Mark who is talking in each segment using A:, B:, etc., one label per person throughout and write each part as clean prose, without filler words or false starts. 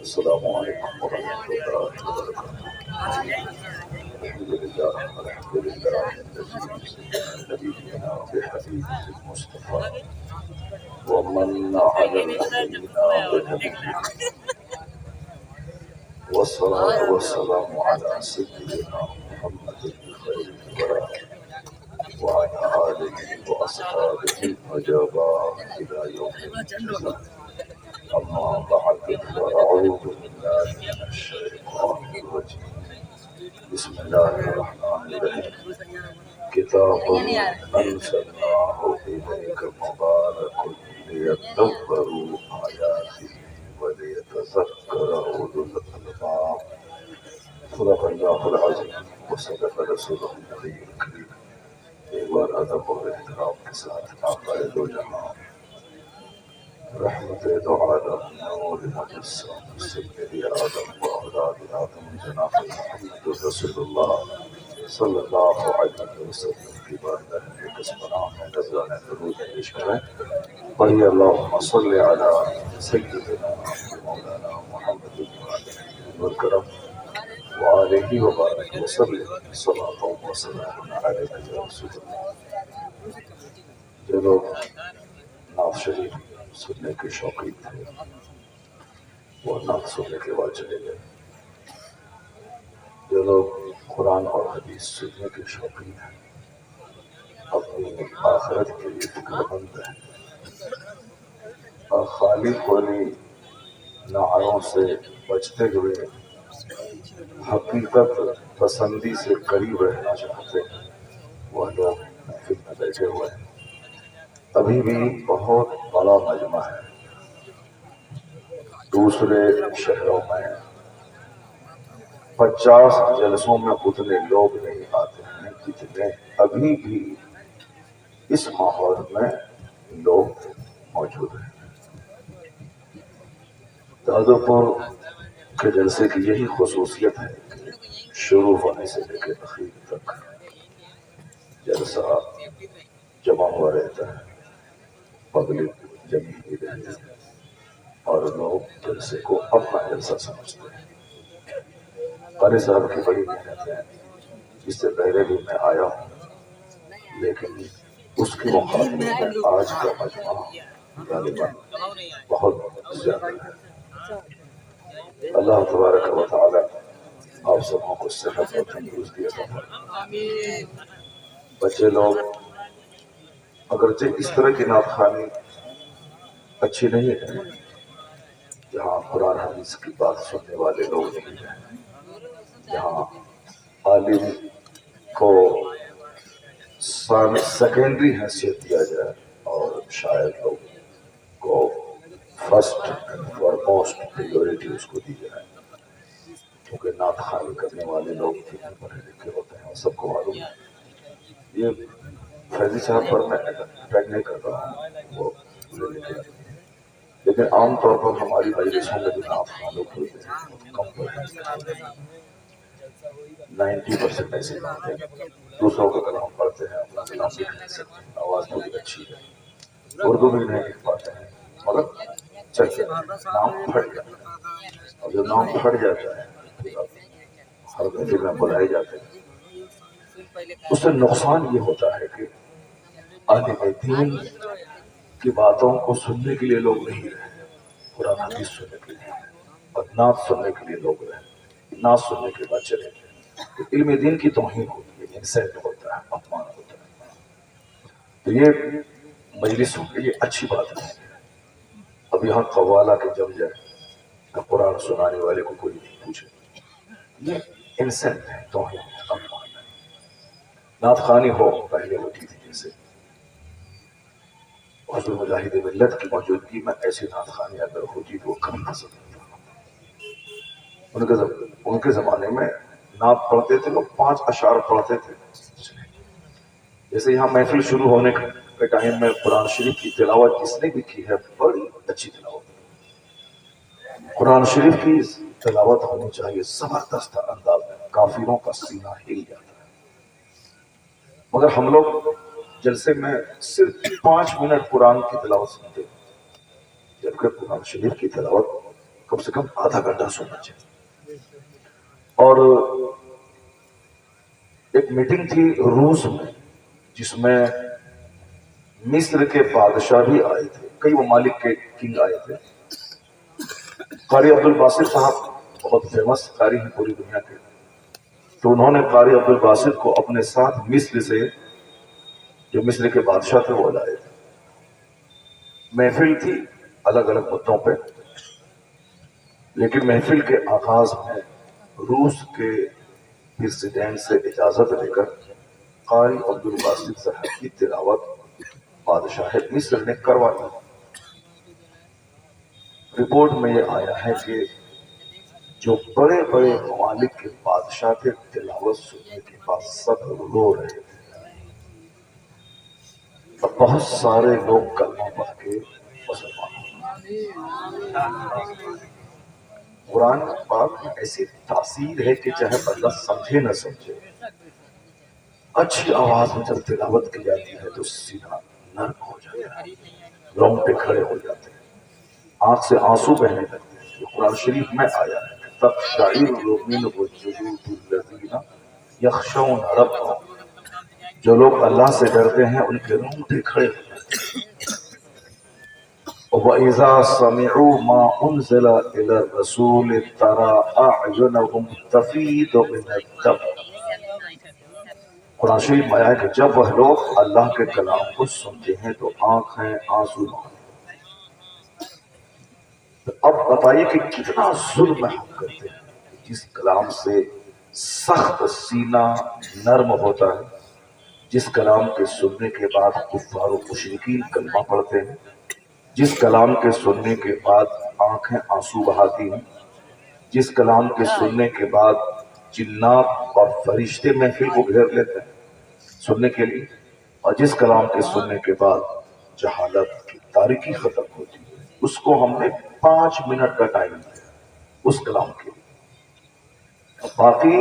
A: السلام علیکم ورحمۃ اللہ وبرکاتہ۔ الحمد للہ الحمد للہ نبینا بحبیبہ المصطفیٰ ومن على نبینا بنبیہ والصلاة والسلام على سيدنا محمد خير الورى وعلى آله وأصحابه النجباء إلى يوم الجزاء. أما بعد فأعوذ بالله من الشيطان الرجيم بسم الله الرحمن الرحيم. كتاب أنزلناه إليك مبارك ليدبروا آياته وليتذكر أولو الألباب. صدق الله العظيم وصدق رسوله النبي الكريم. ایک بار ادب اور احترام کے ساتھ آقا دو جہاں رحمت دو عالم نور مجسم سید آدم و اولاد آدم جناب محمد رسول اللہ صلی اللہ علیہ وسلم کی بارگاہ میں کسبنا میں نذرانہ درود پیش کریں. پڑھیے اللہم صلی علی سیدنا مولانا محمد والکرم وآلہ وبارک وسلم صلاۃ وسلام علیہ رسول اللہ. جو لوگ نعت شریف سننے کے شوقین تھے وہ نعت سننے کے بعد چلے گئے. جو لوگ قرآن اور حدیث سننے کے شوقین ہیں اپنی آخرت کے لیے فکر مند ہیں اور خالی خولی نعروں سے بچتے ہوئے حقیقت پسندی سے قریب رہنا چاہتے ہیں وہ لوگ محفل میں بیٹھے ہوئے ہیں. ابھی بھی بہت بڑا مجمع ہے. دوسرے شہروں میں 50 جلسوں میں اتنے لوگ نہیں آتے ہیں جتنے ابھی بھی اس ماحول میں لوگ موجود ہیں. تادوپور کے جلسے کی یہی خصوصیت ہے کہ شروع ہونے سے لے کے اخیر تک جلسہ جمع ہوا رہتا ہے، پبلک جمع ہی رہتی ہے اور لوگ جلسے کو اپنا جلسہ سمجھتے ہیں. قاری صاحب کی بڑی محنت ہے. اس سے پہلے بھی میں آیا ہوں لیکن اس کی مقابلے میں آج کا مجمع غالباً بہت زیادہ ہے. اللہ تبارک و تعالی آپ سبوں کو صحت اور تندرستی عطا فرمائے. بچے لوگ اگرچہ اس طرح کی نعت خوانی اچھی نہیں ہے جہاں قرآن حدیث کی بات سننے والے لوگ نہیں ہیں، جہاں عالم کو سیکنڈری حیثیت دیا جائے اور شاعر لوگ کو فرسٹ فارموسٹ پریورٹی اس کو دی جائے، کیونکہ نعت خوانی کرنے والے لوگ کتنے پڑھے لکھے ہوتے ہیں اور سب کو معلوم ہے. یہ فیضی صاحب پر میں اٹیک نہیں کر رہا ہوں، وہ پڑھے لکھے ہیں لیکن عام طور پر ہماری مجلسوں میں جو نعت خوان لوگ ہوتے ہیں بہت کم پڑھتے ہیں. 90% ایسے پڑھتے ہیں. دوسروں کا کلام پڑھتے ہیں، اپنا کلام لکھ نہیں سکتے. آواز بڑی اچھی ہے، اردو بھی نہیں لکھ پاتے ہیں مگر چلتے نام پھٹ جاتا ہے. اور جو نام پھٹ جاتا ہے ہر محفل میں بلائے جاتے ہیں. اس سے نقصان یہ ہوتا ہے کہ عالم دین کی باتوں کو سننے کے لیے لوگ نہیں رہے، قرآن حدیث سننے کے لیے اور نعت سننے کے لیے لوگ رہے. نعت سننے کے بعد چلے گئے. علم دین کی توہین ہوتی ہے، انسلٹ ہوتا ہے، اپمان ہوتا ہے. تو یہ مجلسوں کے لیے اچھی بات نہیں ہے. اب یہاں قوالا کے جم جائے کہ قرآن سنانے والے کو کوئی نہیں پوچھے، یہ انسلٹ ہے، توہین ہے، اپمان ہے. نعت خوانی ہو پہلے ہوتی تھی، جیسے حضور مجاہد ملت کی موجودگی میں ایسی نعت خوانی اگر ہوتی تو وہ کم پسند ہوتا. ان کے زمانے میں نعت پڑھتے تھے لوگ 5 اشعار پڑھتے تھے. جیسے یہاں محفل شروع ہونے کے ٹائم میں قرآن شریف کی تلاوت جس نے بھی کی ہے بڑی اچھی تلاوت. قرآن شریف کی تلاوت ہونی چاہیے زبردست انداز میں، کافروں کا سینہ ہل جاتا ہے. مگر ہم لوگ جلسے میں صرف 5 منٹ قرآن کی تلاوت سنتے ہیں، جبکہ قرآن شریف کی تلاوت کم سے کم آدھا گھنٹہ سننا چاہیے. اور ایک میٹنگ تھی روس میں جس میں مصر کے بادشاہ بھی آئے تھے، کئی ممالک کے کنگ آئے تھے. قاری عبدالباسط صاحب بہت فیمس قاری ہیں پوری دنیا کے، تو انہوں نے قاری عبدالباسط کو اپنے ساتھ مصر سے، جو مصر کے بادشاہ تھے، وہ لائے تھے. محفل تھی الگ الگ مدوں پہ، لیکن محفل کے آغاز میں روس کے پریزیڈنٹ سے اجازت لے کر قاری عبدالباسط صاحب کی تلاوت بادشاہ مصر نے کروائی. رپورٹ میں یہ آیا ہے کہ جو بڑے بڑے ممالک کے بادشاہ تھے تلاوت سننے کے بعد سب رو رہے تھے، اور بہت سارے لوگ کلمہ پڑھ کے مسلمان ہوئے. قرآن پاک میں ایسی تاثیر ہے کہ چاہے بندہ سمجھے نہ سمجھے، اچھی آواز میں جب تلاوت کی جاتی ہے تو سینہ نرم ہو جاتا ہے، رونگٹے کھڑے ہو جاتے ہیں، آنکھ سے آنسو بہنے لگتے ہیں. یہ قرآن شریف میں آیا ہے تقشعر منه جلود الذین یخشون ربهم، جو لوگ اللہ سے ڈرتے ہیں ان کے رونگٹے کھڑے ہو جاتے ہیں. وَإِذَا سَمِعُوا مَا أُنزِلَ إِلَى الرَّسُولِ تَرَىٰ أَعْيُنَهُمْ تَفِيضُ مِنَ الدَّمْعِ. قرآن شریف میں آیا ہے کہ جب وہ لوگ اللہ کے کلام کو سنتے ہیں تو آنکھیں آنسو بہاتے ہیں. تو اب بتائیے کہ کتنا ظلم ہم کرتے ہیں. جس کلام سے سخت سینہ نرم ہوتا ہے، جس کلام کے سننے کے بعد کفار و مشرکین کلمہ پڑھتے ہیں، جس کلام کے سننے کے بعد آنکھیں آنسو بہاتی ہیں، جس کلام کے سننے کے بعد جنات اور فرشتے محفل کو گھیر لیتے ہیں سننے کے لیے، اور جس کلام کے سننے کے بعد جہالت کی تاریکی ختم ہوتی ہے، اس کو ہم نے 5 منٹ کا ٹائم دیا اس کلام کے لیے. باقی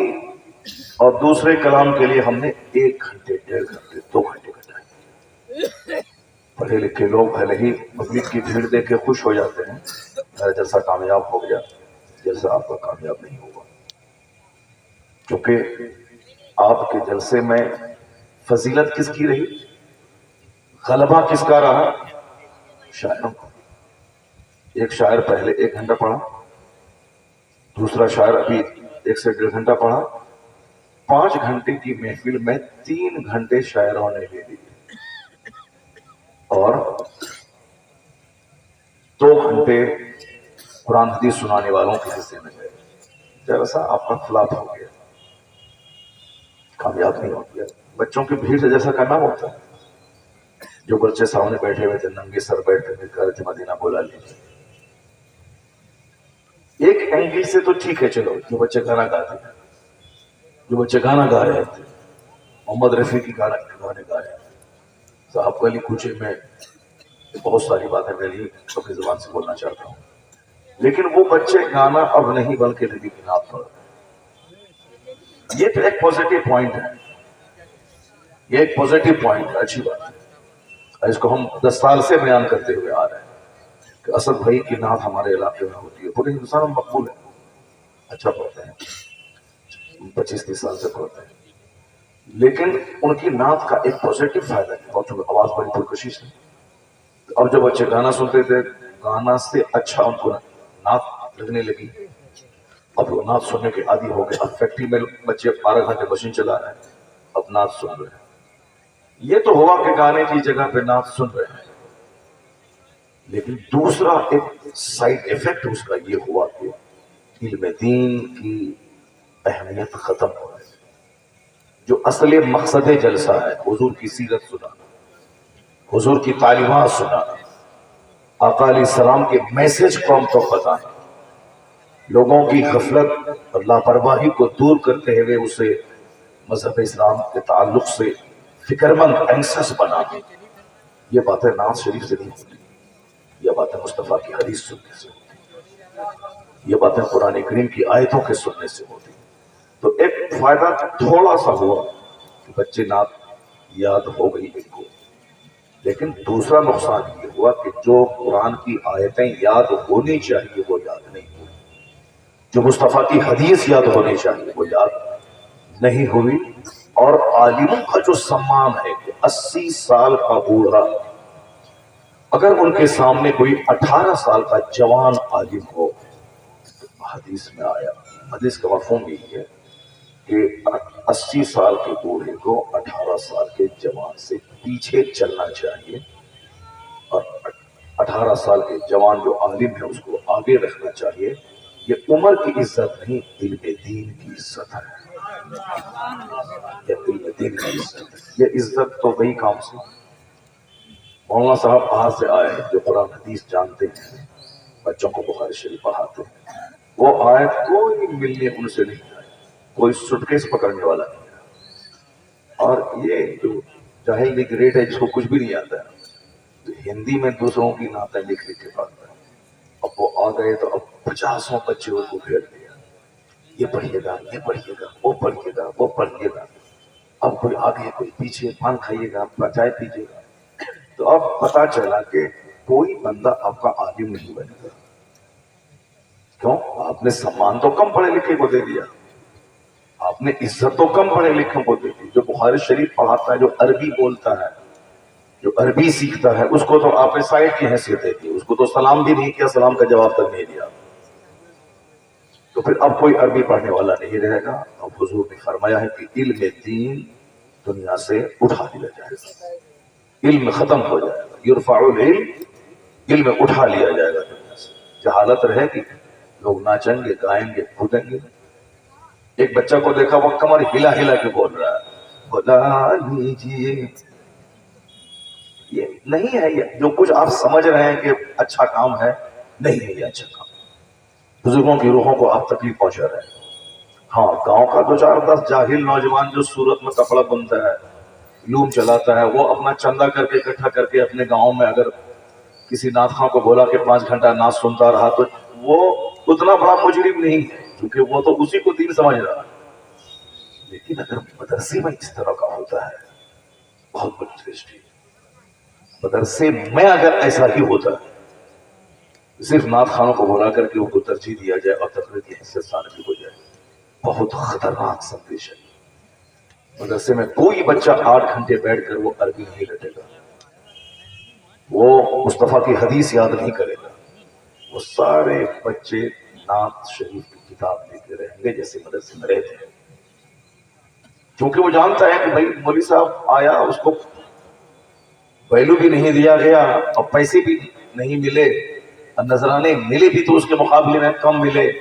A: اور دوسرے کلام کے لیے ہم نے 1 گھنٹے 1.5 گھنٹے 2 گھنٹے کا ٹائم دیا. پڑھے لکھے لوگ بھلے ہی پبلک کی بھیڑ دیکھ کے خوش ہو جاتے ہیں، میرا جلسہ کامیاب ہو گیا، جلسہ آپ کا کامیاب نہیں ہوگا، کیونکہ آپ کے جلسے میں فضیلت کس کی رہی، غلبہ کس کا رہا؟ شاعروں کا. ایک شاعر پہلے 1 گھنٹہ پڑھا، دوسرا شاعر ابھی 1 سے 1.5 گھنٹہ پڑھا. 5 گھنٹے کی محفل میں 3 گھنٹے شاعروں نے لے لیے اور 2 گھنٹے قرآن حدیث سنانے والوں کے حصے میں گئے. جلسہ آپ کا فلاپ ہو گیا، کامیاب نہیں ہو گیا. بچوں کی بھیڑ سے جیسا کرنا ہوتا ہے. جو بچے سامنے بیٹھے ہوئے تھے ننگے سر بیٹھ کر کہہ رہے تھے مدینہ بولا لیجیے. ایک اینگل سے تو ٹھیک ہے، چلو جو بچے گانا گاتے ہیں، جو بچے گانا گا رہے تھے، محمد رفیع کی گانے گا رہے تھے. صاحب گلی کوچے میں بہت ساری باتیں میں نہیں اپنی زبان سے بولنا چاہتا ہوں، لیکن وہ بچے گانا اب نہیں بلکہ نبی کی نعت پڑھ رہے ہیں. یہ تو ایک پازیٹیو پوائنٹ ہے، یہ ایک پازیٹیو پوائنٹ ہے، اچھی بات ہے. اس کو ہم 10 سال سے بیان کرتے ہوئے آ رہے ہیں کہ اسد بھائی کی نعت ہمارے علاقے میں ہوتی ہے، پورے ہندوستان میں مقبول ہے، اچھا پڑھتے ہیں، 25-30 سال سے پڑھتے ہیں. لیکن ان کی نعت کا ایک پازیٹیو فائدہ ہے، اور چونکہ آواز بڑی پرکشش ہے. اب جو بچے گانا سنتے تھے، گانا سے اچھا ان کو نعت لگنے لگی. اب وہ نعت سننے کے عادی ہو گئے. اب فیکٹری میں بچے 12 گھنٹے مشین چلا رہے ہیں، اب نعت سن رہے ہیں. یہ تو ہوا کہ گانے کی جگہ پہ نعت سن رہے ہیں، لیکن دوسرا ایک سائیڈ ایفیکٹ اس کا یہ ہوا کہ علم دین کی اہمیت ختم ہو رہی ہے. جو اصل مقصد جلسہ ہے، حضور کی سیرت سنانا، حضور کی تعلیمات سنانا، آقا علیہ السلام کے میسج قوم کو بتانا، لوگوں کی غفلت اور لاپرواہی کو دور کرتے ہوئے اسے مذہب اسلام کے تعلق سے فکرمند اینسس بنانا. یہ باتیں نعت شریف سے نہیں ہوتی، یہ باتیں مصطفیٰ کی حدیث سننے سے ہوتی، یہ باتیں قرآن کریم کی آیتوں کے سننے سے ہوتی. تو ایک فائدہ تھوڑا سا ہوا کہ بچے نعت یاد ہو گئی ان کو، لیکن دوسرا نقصان یہ ہوا کہ جو قرآن کی آیتیں یاد ہونی چاہیے وہ یاد نہیں ہوئی. جو مصطفیٰ کی حدیث یاد ہونی چاہیے وہ یاد نہیں ہوئی، اور عالموں کا جو سمان ہے کہ 80 سال کا بوڑھا اگر ان کے سامنے کوئی 18 سال کا جوان عالم ہو، حدیث میں آیا، حدیث کا مفہوم یہی ہے کہ 80 سال کے بوڑھے کو 18 سال کے جوان سے پیچھے چلنا چاہیے، اور 18 سال کے جوان جو عالم ہے اس کو آگے رکھنا چاہیے۔ یہ عمر کی عزت نہیں، علم دین کی عزت ہے، یہ علم دین کی عزت ہے۔ یہ عزت تو وہی کام سے مولانا صاحب باہر سے آئے ہیں جو قرآن حدیث جانتے ہیں، بچوں کو بخاری شریف پڑھاتے ہیں، وہ آئے کوئی ملنے ان سے نہیں آئے، کوئی سٹکیس پکڑنے والا نہیں ہے، اور یہ جو جاہل گریٹ ہے جس کو کچھ بھی نہیں آتا ہے ہندی میں دوسروں کی نعتیں لکھ کے پڑھتا ہے، اب وہ آ گئے تو اب 50 بچے ان کو گھیر دیا، یہ پڑھیے گا، یہ پڑھیے گا، وہ پڑھیے گا، وہ پڑھیے گا، اب کوئی آگے کوئی پیچھے، پان کھائیے گا، چائے پیجیے گا، تو اب پتا چلا کہ کوئی بندہ آپ کا عالم نہیں بنے گا، کیوں؟ آپ نے سامان تو کم پڑھے لکھے کو دے دیا، آپ نے عزت تو کم پڑھے لکھے کو دے دی۔ جو بخاری شریف پڑھاتا ہے، جو عربی بولتا ہے، جو عربی سیکھتا ہے، اس کو تو آپ نے سائڈ کی حیثیت دے دی، اس کو تو سلام بھی نہیں کیا، سلام کا جواب تک نہیں دیا، تو پھر اب کوئی عربی پڑھنے والا نہیں رہے گا۔ اب حضور نے فرمایا ہے کہ علم دین دنیا سے اٹھا دیا جائے گا، علم ختم ہو جائے گا، یرفع العلم، علم اٹھا لیا جائے گا دنیا سے، جہالت رہے گی، لوگ ناچیں گے، گائیں گے، کودیں گے۔ ایک بچہ کو دیکھا وہ کمر ہلا ہلا کے بول رہا ہے، بلا لیجیے، یہ نہیں ہے، یہ جو کچھ آپ سمجھ رہے ہیں کہ اچھا کام ہے، نہیں ہے یہ اچھا کام، بزرگوں کی روحوں کو آپ تکلیف پہنچا رہے ہیں۔ ہاں، گاؤں کا 2-4-10 جاہل نوجوان جو صورت میں کپڑا بنتا ہے، لوم چلاتا ہے، وہ اپنا چندہ کر کے اکٹھا کر کے اپنے گاؤں میں اگر کسی نعت خواں کو بولا کہ 5 گھنٹہ نعت سنتا رہا تو وہ اتنا بڑا مجرم نہیں ہے، کیونکہ وہ تو اسی کو دین سمجھ رہا ہے۔ لیکن اگر مدرسے میں اس طرح کا ہوتا ہے، بہت بڑی ٹریجڈی، مدرسے میں اگر ایسا ہی ہوتا ہے، صرف نعت خانوں کو بلا کر کے ان کو ترجیح دیا جائے اور تقریر کی حیثیت ثانوی ہو جائے، بہت خطرناک سندیش ہے۔ مدرسے میں کوئی بچہ 8 گھنٹے بیٹھ کر وہ عربی نہیں رٹے گا، وہ مصطفیٰ کی حدیث یاد نہیں کرے گا، وہ سارے بچے نعت شریف کی کتاب لے کے رہیں گے جیسے مدرسے میں رہتے ہیں، کیونکہ وہ جانتا ہے کہ بھائی مولوی صاحب آیا، اس کو ویلو بھی نہیں دیا گیا اور پیسے بھی نہیں ملے، اور نذرانے ملے بھی تو اس کے مقابلے میں کم ملے۔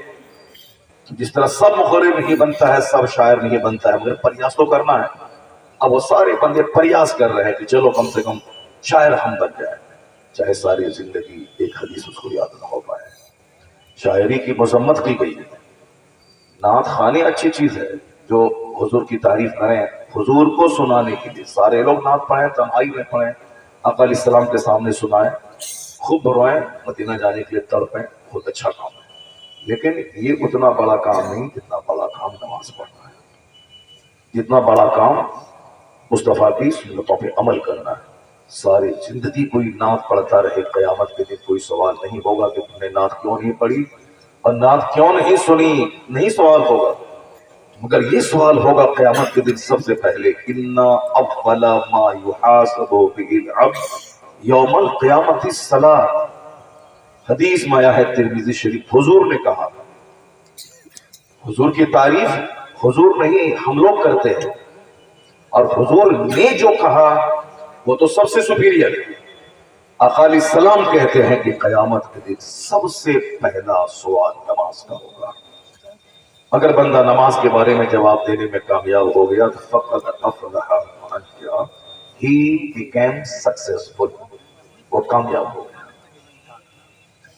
A: جس طرح سب مقرر نہیں بنتا ہے، سب شاعر نہیں بنتا ہے، مگر پریاس تو کرنا ہے۔ اب وہ سارے بندے پریاس کر رہے ہیں کہ چلو کم سے کم شاعر ہم بن جائیں، چاہے ساری زندگی ایک حدیث اس کو یاد نہ ہو پائے۔ شاعری کی مذمت کی گئی ہے، نعت خوانی اچھی چیز ہے، جو حضور کی تعریف کریں، حضور کو سنانے کے لیے سارے لوگ نعت پڑھیں، تنہائی میں پڑھیں، آقا علیہ السلام کے سامنے سنائیں، خوب روئیں، مدینہ جانے کے لیے تڑپیں، بہت اچھا کام ہے، لیکن یہ اتنا بڑا کام نہیں جتنا بڑا کام نماز پڑھنا ہے، جتنا بڑا کام مصطفیٰ کی سنتوں پہ عمل کرنا ہے۔ ساری زندگی کوئی نعت پڑھتا رہے، قیامت کے دن کوئی سوال نہیں ہوگا کہ تم نے نعت کیوں نہیں پڑھی اور نعت کیوں نہیں سنی، نہیں سوال ہوگا، مگر یہ سوال ہوگا قیامت کے دن سب سے پہلے، اِنَّا أَوَّلَ مَا يُحَاسَبُ بِهِ الْعَبْدُ یوم القیامت الصلاۃ، حدیث میں آیا ہے ترمذی شریف، حضور نے کہا، حضور کی تعریف حضور نہیں ہم لوگ کرتے ہیں، اور حضور نے جو کہا وہ تو سب سے سپیریئر ہے۔ آقا علیہ السلام کہتے ہیں کہ قیامت کے دن سب سے پہلا سوال نماز کا ہوگا، اگر بندہ نماز کے بارے میں جواب دینے میں کامیاب ہو گیا تو فقط افلح من انجا، he became successful، وہ کامیاب ہو گیا۔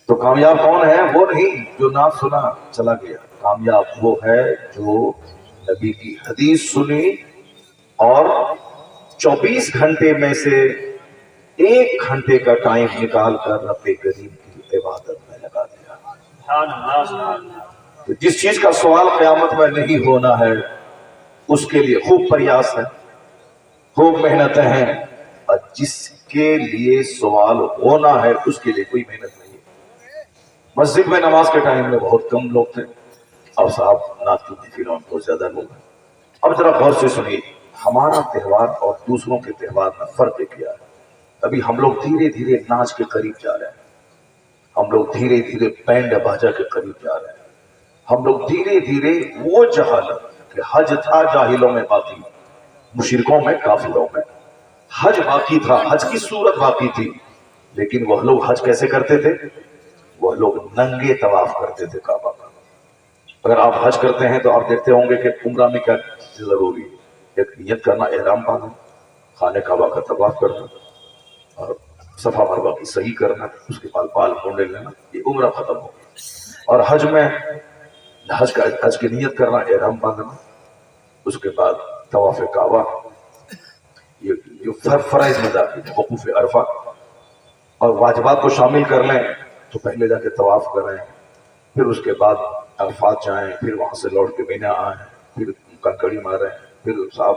A: تو کامیاب کون ہے؟ وہ نہیں جو نعت سنا چلا گیا، کامیاب وہ ہے جو نبی کی حدیث سنی اور 24 گھنٹے میں سے 1 گھنٹے کا ٹائم نکال کر رب کریم کی عبادت میں لگا دیا۔ تو جس چیز کا سوال قیامت میں نہیں ہونا ہے اس کے لیے خوب پریاس ہے، خوب محنتیں ہیں، اور جس کے لیے سوال ہونا ہے اس کے لیے کوئی محنت نہیں ہے۔ مسجد میں نماز کے ٹائم میں بہت کم لوگ تھے، اب صاحب نعت کی محفل بہت زیادہ لوگ ہیں. اب ذرا غور سے سنیے، ہمارا تہوار اور دوسروں کے تہوار میں فرق کیا ہے. ابھی ہم لوگ دھیرے دھیرے ناچ کے قریب جا رہے ہیں، ہم لوگ دھیرے دھیرے بینڈ باجا کے قریب جا رہے ہیں، ہم لوگ دھیرے دھیرے وہ جہالت کہ حج تھا جاہلوں میں باقی، مشرکوں میں کافروں میں حج باقی تھا، حج کی صورت باقی تھی، لیکن وہ لوگ حج کیسے کرتے تھے؟ وہ لوگ ننگے طواف کرتے تھے کعبہ کا. اگر آپ حج کرتے ہیں تو آپ دیکھتے ہوں گے کہ عمرہ میں کیا ضروری ہے. ایک نیت کرنا، احرام باندھنا، خانہ کعبہ کا طواف کرنا اور صفا مروا کی صحیح کرنا، اس کے بعد بال مونڈے لینا، یہ عمرہ ختم ہو گیا. اور حج میں حج کی نیت کرنا، احرام باندھنا، اس کے بعد طواف کعبہ، یہ فرائض میں داخل ہے، وقوف عرفہ. اور واجبات کو شامل کر لیں تو پہلے جا کے طواف کریں، پھر اس کے بعد عرفات جائیں، پھر وہاں سے لوٹ کے مینا آئیں، پھر کنکڑی ماریں، پھر صاحب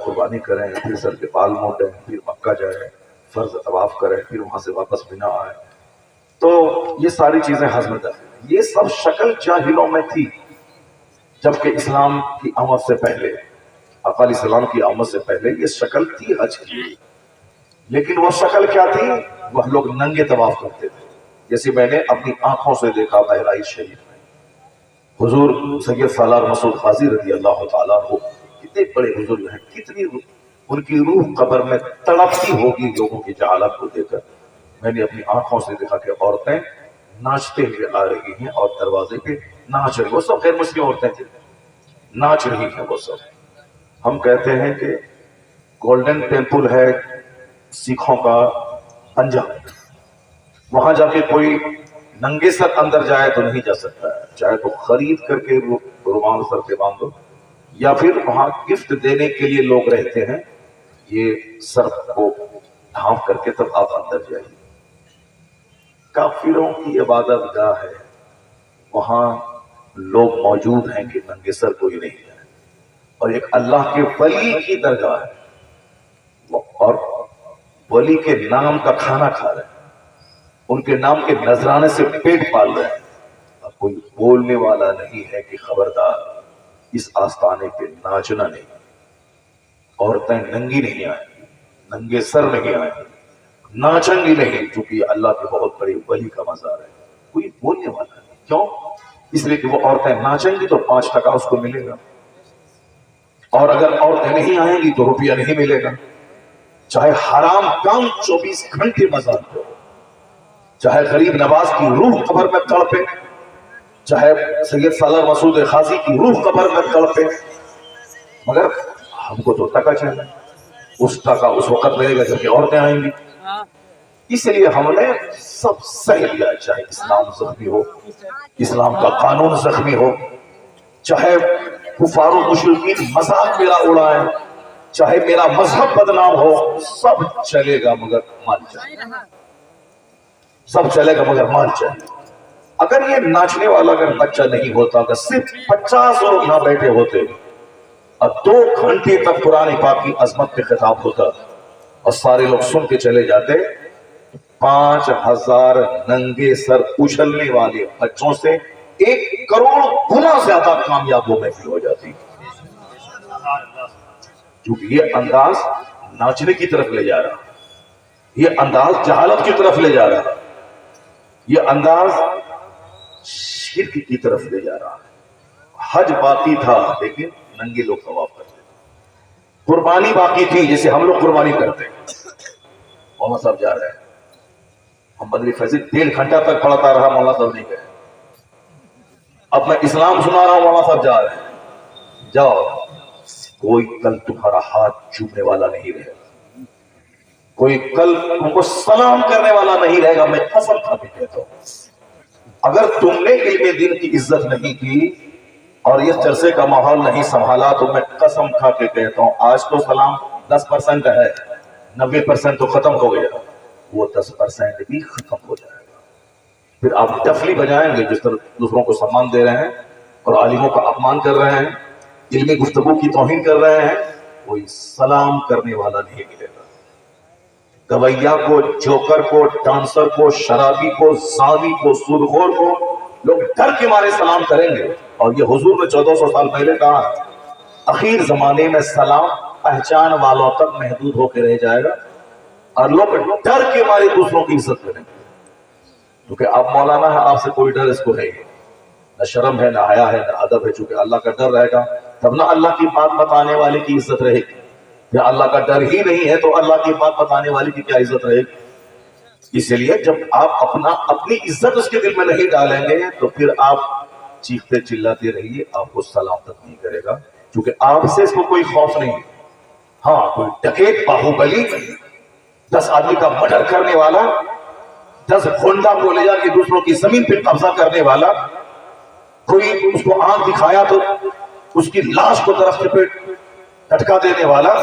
A: قربانی کریں، پھر سر کے بال مونڈیں، پھر مکہ جائیں، فرض طواف کریں، پھر وہاں سے واپس مینا آئیں. تو یہ ساری چیزیں حج میں داخل ہیں. یہ سب شکل جاہلوں میں تھی، جبکہ اسلام کی آمد سے پہلے، آقا علیہ السلام کی آمد سے پہلے یہ شکل تھی حج کی. لیکن وہ شکل کیا تھی؟ وہ لوگ ننگے طواف کرتے تھے. جیسے میں نے اپنی آنکھوں سے دیکھا بہرائچ شریف میں، حضور سید سالار مسعود قاضی رضی اللہ تعالیٰ عنہ، کتنے بڑے بزرگ ہیں، کتنی ان کی روح قبر میں تڑپتی ہوگی لوگوں کی جہالت کو دیکھ کر. میں نے اپنی آنکھوں سے دیکھا کہ عورتیں ناچتے ہوئے آ رہی ہیں اور دروازے پہ ناچ رہی، وہ سب غیر مسلم عورتیں تھیں، ناچ رہی ہیں وہ سب. ہم کہتے ہیں کہ گولڈن ٹیمپل ہے سکھوں کا انجام، وہاں جا کے کوئی ننگے سر اندر جائے تو نہیں جا سکتا ہے، چاہے تو خرید کر کے رومال سر پہ باندھو، یا پھر وہاں گفٹ دینے کے لیے لوگ رہتے ہیں، یہ سر کو ڈھانپ کر کے تب آپ اندر جائیے. کافروں کی عبادت گاہ ہے، وہاں لوگ موجود ہیں کہ ننگے سر کوئی نہیں ہے. اور ایک اللہ کے ولی کی درگاہ ہے، اور ولی کے نام کا کھانا کھا رہے ہیں، ان کے نام کے نذرانے سے پیٹ پال رہے ہیں. اب کوئی بولنے والا نہیں ہے کہ خبردار اس آستانے پہ ناچنا نہیں، عورتیں ننگی نہیں آئیں، ننگے سر نہیں آئیں، ناچیں گی نہیں، چونکہ یہ اللہ کے بہت بڑے ولی کا مزار ہے. کوئی بولنے والا نہیں. کیوں؟ اس لیے کہ وہ عورتیں ناچیں گی تو 5% اس کو ملے گا، اور اگر عورتیں نہیں آئیں گی تو روپیہ نہیں ملے گا. چاہے حرام کام 24 گھنٹے مزار ہو، چاہے غریب نواز کی روح قبر میں تڑپے، چاہے سید سالار مسعود قاضی کی روح قبر میں تڑپے، مگر ہم کو تو ٹکا چاہیے. اس ٹکا اس وقت ملے گا جب کہ عورتیں آئیں گی. اس لیے ہم نے سب سہ لیا، چاہے اسلام زخمی ہو، اسلام کا قانون زخمی ہو، چاہے کفار و مشرکین مذاق میرا اڑائیں، چاہے میرا مذہب بدنام ہو، سب چلے گا مگر مان چاہیے، سب چلے گا مگر مان چاہیے. اگر یہ ناچنے والا اگر بچہ نہیں ہوتا، اگر صرف 50 لوگ یہاں بیٹھے ہوتے اور 2 گھنٹے تک قرآن پاک کی عظمت پہ خطاب ہوتا اور سارے لوگ سن کے چلے جاتے، 5000 ننگے سر اچھلنے والے بچوں سے 1 کروڑ گنا زیادہ کامیاب وہ محفل ہو جاتی. کیونکہ یہ انداز ناچنے کی طرف لے جا رہا، یہ انداز جہالت کی طرف لے جا رہا، یہ انداز شرک کی طرف لے جا رہا ہے. حج باقی تھا لیکن ننگے لوگ طواف کرتے تھے. قربانی باقی تھی جیسے ہم لوگ قربانی کرتے ہیں. مولانا صاحب جا رہے ہیں، ہم مدنی فیض 1.5 گھنٹہ تک پڑھتا رہا، مولانا صاحب نہیں گئے. اب میں اسلام سنا رہا ہوں، مولانا صاحب جا رہے ہیں. جاؤ، کوئی کل تمہارا ہاتھ چومنے والا نہیں رہے گا، کوئی کل تم کو سلام کرنے والا نہیں رہے گا. میں قسم کھا کے کہتا ہوں، اگر تم نے علم دین کی عزت نہیں کی اور اس جلسے کا ماحول نہیں سنبھالا تو میں قسم کھا کے کہتا ہوں آج تو سلام 10% ہے، 90% تو ختم ہو گیا، وہ 10% بھی ختم ہو جائے گا. پھر آپ ٹفلی بجائیں گے جس طرح دوسروں کو سامان دے رہے ہیں اور عالموں کا اپمان کر رہے ہیں، علمی گفتگو کی توہین کر رہے ہیں، کوئی سلام کرنے والا نہیں ملے گا. گویا کو، جوکر کو، ڈانسر کو، شرابی کو، زانی کو، سودخور کو لوگ ڈر کے مارے سلام کریں گے. اور یہ حضور نے 1400 سال پہلے کہا اخیر زمانے میں سلام پہچان والوں تک محدود ہو کے رہ جائے گا اور لوگ ڈر کے مارے دوسروں کی عزت کریں گے. کیونکہ آپ مولانا ہے، آپ سے کوئی ڈر اس کو ہے ہی، نہ شرم ہے، نہ حیا ہے، نہ ادب ہے. چونکہ اللہ کا ڈر رہے گا تب نہ اللہ کی بات بتانے والے کی عزت رہے گی. یا اللہ کا ڈر ہی نہیں ہے تو اللہ کی بات بتانے والے کی کیا عزت رہے گی. اس لیے جب آپ اپنی عزت اس کے دل میں نہیں ڈالیں گے تو پھر آپ چیختے چلاتے رہیے، آپ کو سلام تک نہیں کرے گا. کیونکہ آپ سے اس کو کوئی خوف نہیں. ہاں کوئی ڈکیت باہوبلی 10 آدمی کا مرڈر کرنے والا، 10 گھونڈا کو لے جا کے دوسروں کی زمین پہ قبضہ کرنے والا، کوئی اس کو آنکھ دکھایا تو اس کی لاش کو درخت پہ لٹکا دینے والا،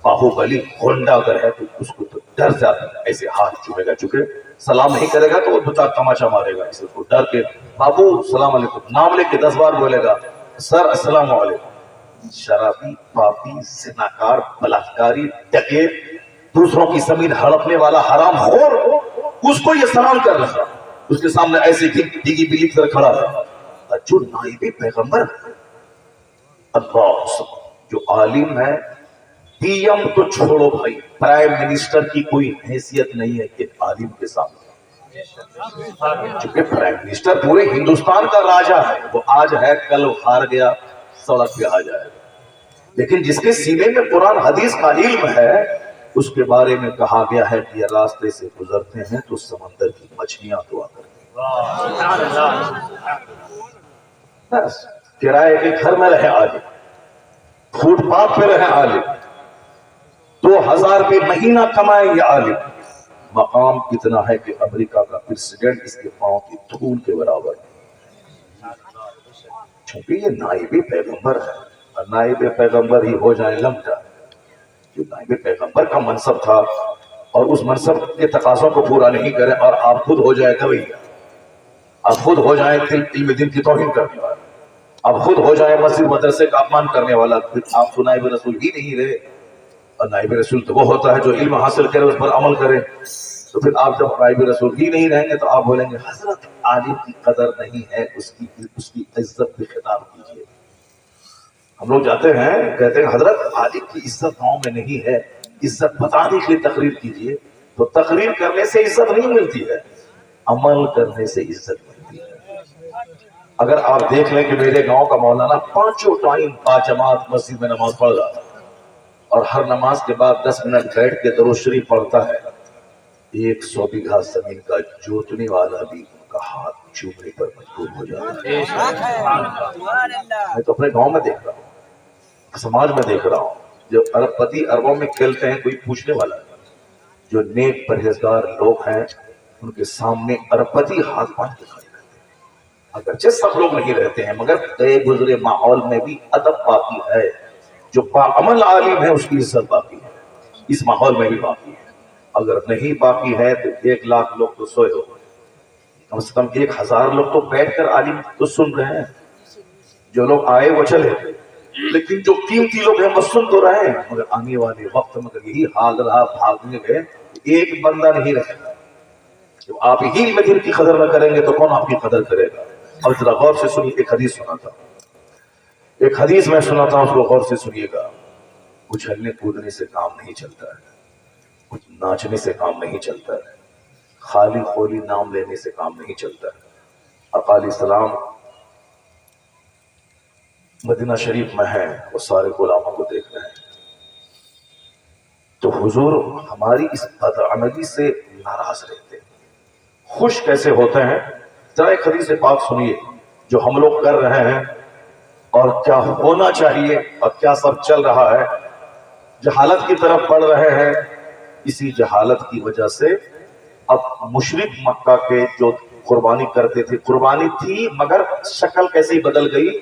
A: باہوبلی گھونڈا اگر ہے تو اس کو تو ڈر جاتا ہے، ایسے ہاتھ چومے گا. چونکہ سلام نہیں کرے گا تو وہ بتا تماشا مارے گا. اس کو ڈر کے بابو السلام علیکم نام لے کے 10 بار بولے گا سر السلام علیکم. شرابی، پاپی، زناکار، بلاکاری، ڈکیت، دوسروں کی زمین ہڑپنے والا حرام خور، اس کو یہ سلام کر رہا، اس کے سامنے ایسے ڈگی بلی کی طرح کھڑا ہے جو نائب پیغمبر. اللہ جو عالم ہے، پی ایم تو چھوڑو بھائی، پرائم منسٹر کی کوئی حیثیت نہیں ہے کہ عالم کے سامنے. چونکہ پرائم منسٹر پورے ہندوستان کا راجا ہے، وہ آج ہے کل ہار گیا، سڑک پہ آ جائے گا. لیکن جس کے سینے میں قرآن حدیث کا علم ہے اس کے بارے میں کہا گیا ہے کہ یہ راستے سے گزرتے ہیں تو سمندر کی مچھلیاں دعا کرتے ہیں. کرائے کے گھر میں رہے عالم، فوٹ پاتھ پہ رہے عالم، 2000 روپے مہینہ کمائے یہ عالم. مقام کتنا ہے کہ امریکہ کا پریزیڈنٹ اس کے پاؤں کی دھول کے برابر ہے. چونکہ یہ نائب پیغمبر ہے، اور نائب پیغمبر ہی ہو جائے لمٹا. جو نائب پیغمبر کا منصب تھا اور اس منصب کے تقاضوں کو پورا نہیں کرے اور آپ خود ہو جائے کبھی، آپ خود ہو جائیں علم دین کی توہین کرنے والا، آپ خود ہو جائے مسجد مدرسے کا اپمان کرنے والا، پھر آپ تو نائب رسول ہی نہیں رہے. اور نائب رسول تو وہ ہوتا ہے جو علم حاصل کرے اس پر عمل کرے. تو پھر آپ جب نائب رسول ہی نہیں رہیں گے تو آپ بولیں گے حضرت عالم کی قدر نہیں ہے، اس کی عزت بھی خطاب کیجیے. ہم لوگ جاتے ہیں کہتے ہیں حضرت عالم کی عزت گاؤں میں نہیں ہے، عزت بتانے کے لیے تقریر کیجیے. تو تقریر کرنے سے عزت نہیں ملتی ہے، عمل کرنے سے عزت ملتی ہے. اگر آپ دیکھ لیں کہ میرے گاؤں کا مولانا 5 ٹائم باجماعت مسجد میں نماز پڑھ رہا ہے اور ہر نماز کے بعد 10 منٹ بیٹھ کے درود شریف پڑھتا ہے، 100 بیگھا زمین کا جوتنے والا بھی ان کا ہاتھ چومنے پر مجبور ہو جاتا ہے. میں تو اپنے گاؤں میں دیکھ رہا ہوں، سماج میں دیکھ رہا ہوں، جو ارب پتی اربوں میں کھیلتے ہیں کوئی پوچھنے والا نہیں. جو نیک پرہیزگار لوگ ہیں ان کے سامنے ارب پتی ہاتھ باندھ کے کھڑے رہتے ہیں. اگرچہ سب لوگ نہیں رہتے ہیں مگر گئے گزرے ماحول میں بھی ادب باقی ہے. جو باعمل عالم ہے اس کی عزت باقی ہے، اس ماحول میں بھی باقی ہے. اگر نہیں باقی ہے تو 1 لاکھ لوگ تو سوئے ہو، کم سے کم 1000 لوگ تو بیٹھ کر عالم تو سن رہے ہیں. جو لوگ آئے وہ چلے، لیکن جو قیمتی لوگ ہیں وہ سن تو رہے ہیں. مگر آنے والے وقت میں اگر یہی حال رہا بھاگنے گئے ایک بندہ نہیں رہے گا. جب آپ ہی علم دین کی قدر نہ کریں گے تو کون آپ کی قدر کرے گا. اور ذرا غور سے سنیے، ایک حدیث سناتا ہوں، ایک حدیث میں سناتا ہوں، اس کو غور سے سنیے گا. اچھلنے کودنے سے کام نہیں چلتا ہے، کچھ ناچنے سے کام نہیں چلتا ہے، خالی خولی نام لینے سے کام نہیں چلتا ہے. آقا علیہ السلام مدینہ شریف میں ہیں، وہ سارے غلاموں کو دیکھ رہے ہیں. تو حضور ہماری اس بدعملی سے ناراض رہتے ہیں. خوش کیسے ہوتے ہیں؟ ذرا ایک حدیث پاک سنیے جو ہم لوگ کر رہے ہیں اور کیا ہونا چاہیے اور کیا سب چل رہا ہے. جہالت کی طرف بڑھ رہے ہیں. اسی جہالت کی وجہ سے اب مشرک مکہ کے جو قربانی کرتے تھے، قربانی تھی مگر شکل کیسے بدل گئی.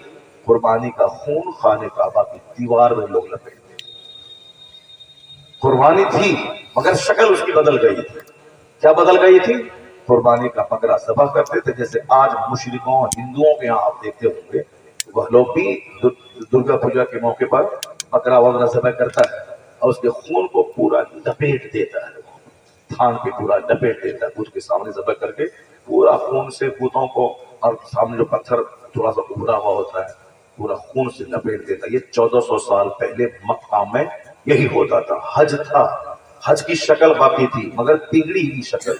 A: قربانی کا خون خانہ کعبہ کی دیوار میں لوگ لپیٹتے تھے. قربانی تھی مگر شکل اس کی بدل گئی تھی. کیا بدل گئی تھی؟ قربانی کا بکرا ذبح کرتے تھے. جیسے آج مشرکوں ہندوؤں کے یہاں آپ دیکھتے ہوں گے وہ لوگ بھی درگا پوجا کے موقع پر بکرا وغیرہ ذبح کرتا ہے اور اس کے خون کو پورا لپیٹ دیتا ہے، تھان پہ پورا لپیٹ دیتا ہے، بت کے سامنے ذبح کر کے پورا خون سے بتوں کو اور سامنے جو پتھر تھوڑا سا ابھرا ہوا ہوتا ہے پورا خون سے لپیٹ دیتا ہے. یہ 1400 سال پہلے مکہ میں یہی ہوتا تھا. حج تھا, حج کی شکل باقی تھی مگر بگڑی ہوئی شکل.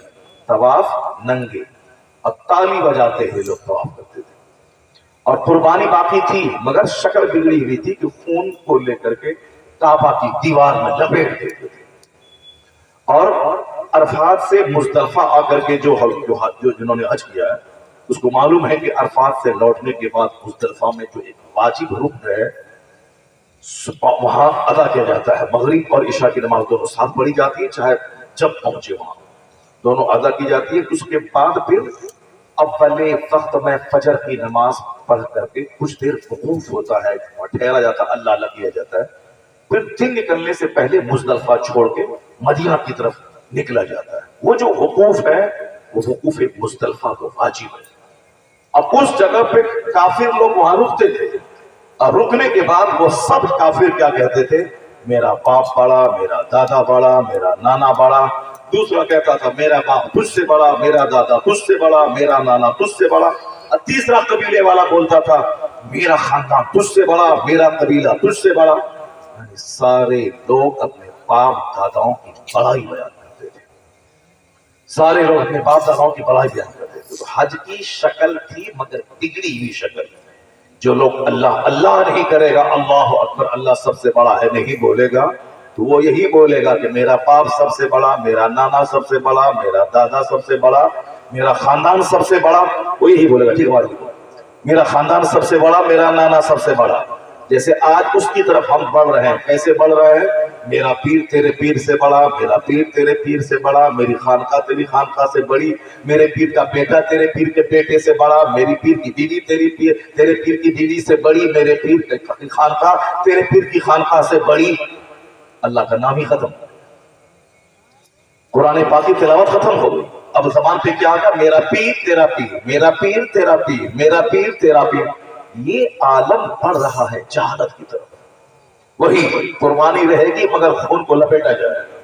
A: طواف ننگے اور تالی بجاتے ہوئے لوگ طواف کرتے تھے, اور قربانی باقی تھی مگر شکل بگڑی ہوئی تھی کہ خون کو لے کر کے کعبہ کی دیوار میں لپیٹ دیتے تھے. اور عرفات سے مزدلفہ آ کر کے جو جنہوں نے حج کیا ہے اس کو معلوم ہے کہ عرفات سے لوٹنے کے بعد مزدلفہ میں جو ایک واجب رکن ہے وہاں ادا کیا جاتا ہے. مغرب اور عشاء کی نماز دونوں ساتھ پڑھی جاتی ہے, چاہے جب پہنچے وہاں دونوں ادا کی جاتی ہے. اس کے بعد پھر اول وقت میں فجر کی نماز پڑھ کر کے کچھ دیر وقوف ہوتا ہے, ٹھہرا جاتا ہے, اللہ اللہ کیا جاتا ہے. پھر دن نکلنے سے پہلے مزدلفہ چھوڑ کے مدینہ کی طرف نکلا جاتا ہے. وہ جو وقوف ہے وہ وقوف مزدلفہ کو واجب ہے. اب اس جگہ پہ کافر لوگ وہاں رکتے تھے, اور رکنے کے بعد وہ سب کافر کیا کہتے تھے, میرا باپ بڑا, میرا دادا بڑا, میرا نانا بڑا. دوسرا کہتا تھا میرا باپ تجھ سے بڑا, میرا دادا تجھ سے بڑا, میرا نانا تجھ سے بڑا. اور تیسرا قبیلے والا بولتا تھا میرا خاندان تجھ سے بڑا, میرا قبیلہ تجھ سے بڑا. یعنی سارے لوگ اپنے باپ داداؤں کی بڑائی بیان کرتے تھے, سارے لوگ اپنے باپ داداؤں کی بڑائی بیان کرتے تھے. تو حج کی شکل تھی مگر بگڑی ہوئی شکل. جو لوگ اللہ اللہ نہیں کرے گا, اللہ اکبر اللہ سب سے بڑا ہے نہیں بولے گا, تو وہ یہی بولے گا کہ میرا باپ سب سے بڑا, میرا نانا سب سے بڑا, میرا دادا سب سے بڑا, میرا خاندان سب سے بڑا. وہ یہی بولے گا, ٹھیک ہے, میرا خاندان سب سے بڑا, میرا نانا سب سے بڑا. جیسے آج اس کی طرف ہم بڑھ رہے ہیں. کیسے بڑھ رہے ہیں, میرا پیر تیرے پیر سے بڑا, میرا پیر تیرے پیر سے بڑا, میری خانقاہ تیری خانقاہ سے بڑی, میرے پیر کا بیٹا تیرے پیر کے بیٹے سے بڑا, میری پیر کی بیوی تیرے پیر کی بیوی سے بڑی, میرے پیر کی خانقاہ تیرے پیر کی خانقاہ سے بڑی. اللہ کا نام ہی ختم, قرآن پاک کی تلاوت ختم ہو گئی. اب زبان پہ کیا آگا, میرا پیر تیرا پیر, میرا پیر تیرا پیر, میرا پیر تیرا پیر. یہ عالم بڑھ رہا ہے جہالت کی طرف. وہی قربانی رہے گی مگر خون کو لپیٹا جائے گا,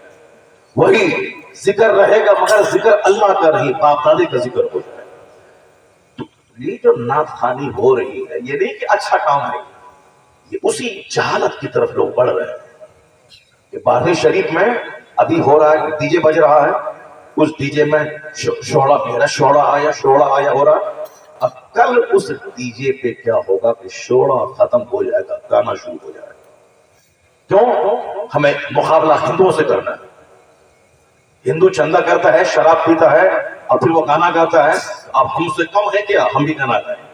A: وہی ذکر رہے گا مگر ذکر اللہ کا نہیں, باپ دادے کا ذکر ہو جائے گا. تو یہ جو نعت خوانی ہو رہی ہے یہ نہیں کہ اچھا کام ہے, یہ اسی جہالت کی طرف لوگ بڑھ رہے ہیں. کہ بارہویں شریف میں ابھی ہو رہا ہے, ڈی جے بج رہا ہے, اس ڈی جے میں شوڑا میرا شوڑا آیا ہو رہا ہے. اب کل اس ڈی جے پہ کیا ہوگا کہ شوڑا ختم ہو جائے گا, گانا شروع ہو جائے گا. کیوں؟ ہمیں مقابلہ ہندوؤں سے کرنا ہے. ہندو چندہ کرتا ہے, شراب پیتا ہے, اور پھر وہ گانا گاتا ہے. اب ہم سے کم ہے کیا, ہم بھی گانا گائیں.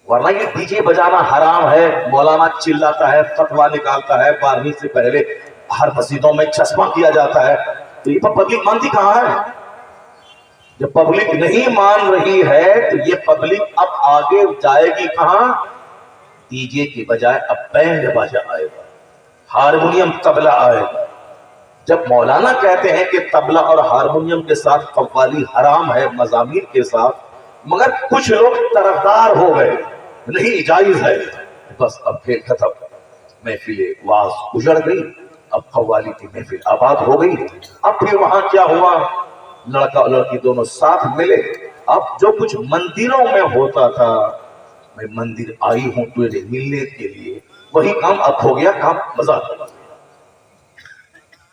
A: ورنہ یہ ڈی جے بجانا حرام ہے. مولانا چلاتا ہے, فتوا نکالتا ہے, 12ویں سے پہلے ہر مسجدوں میں چشمہ کیا جاتا ہے. تو یہ پبلک مانتی کہاں ہے؟ جب پبلک نہیں مان رہی ہے تو یہ پبلک اب آگے جائے گی کہاں؟ ڈی جے کی بجائے اب بینڈ باجا آئے گا, ہارمونیم طبلہ آئے گا. جب مولانا کہتے ہیں کہ طبلہ اور ہارمونیم کے ساتھ قوالی حرام ہے مزامیر کے ساتھ, مگر کچھ لوگ طرفدار ہو گئے نہیں جائز ہے, بس اب پھر ختم, محفل واز اجڑ گئی, اب قوالی کی محفل آباد ہو گئی. اب پھر وہاں کیا ہوا, لڑکا اور لڑکی دونوں ساتھ ملے. اب جو کچھ مندروں میں ہوتا تھا, میں مندر آئی ہوں تجھے ملنے کے لیے, وہی کام اب ہو گیا کام مذاق کا.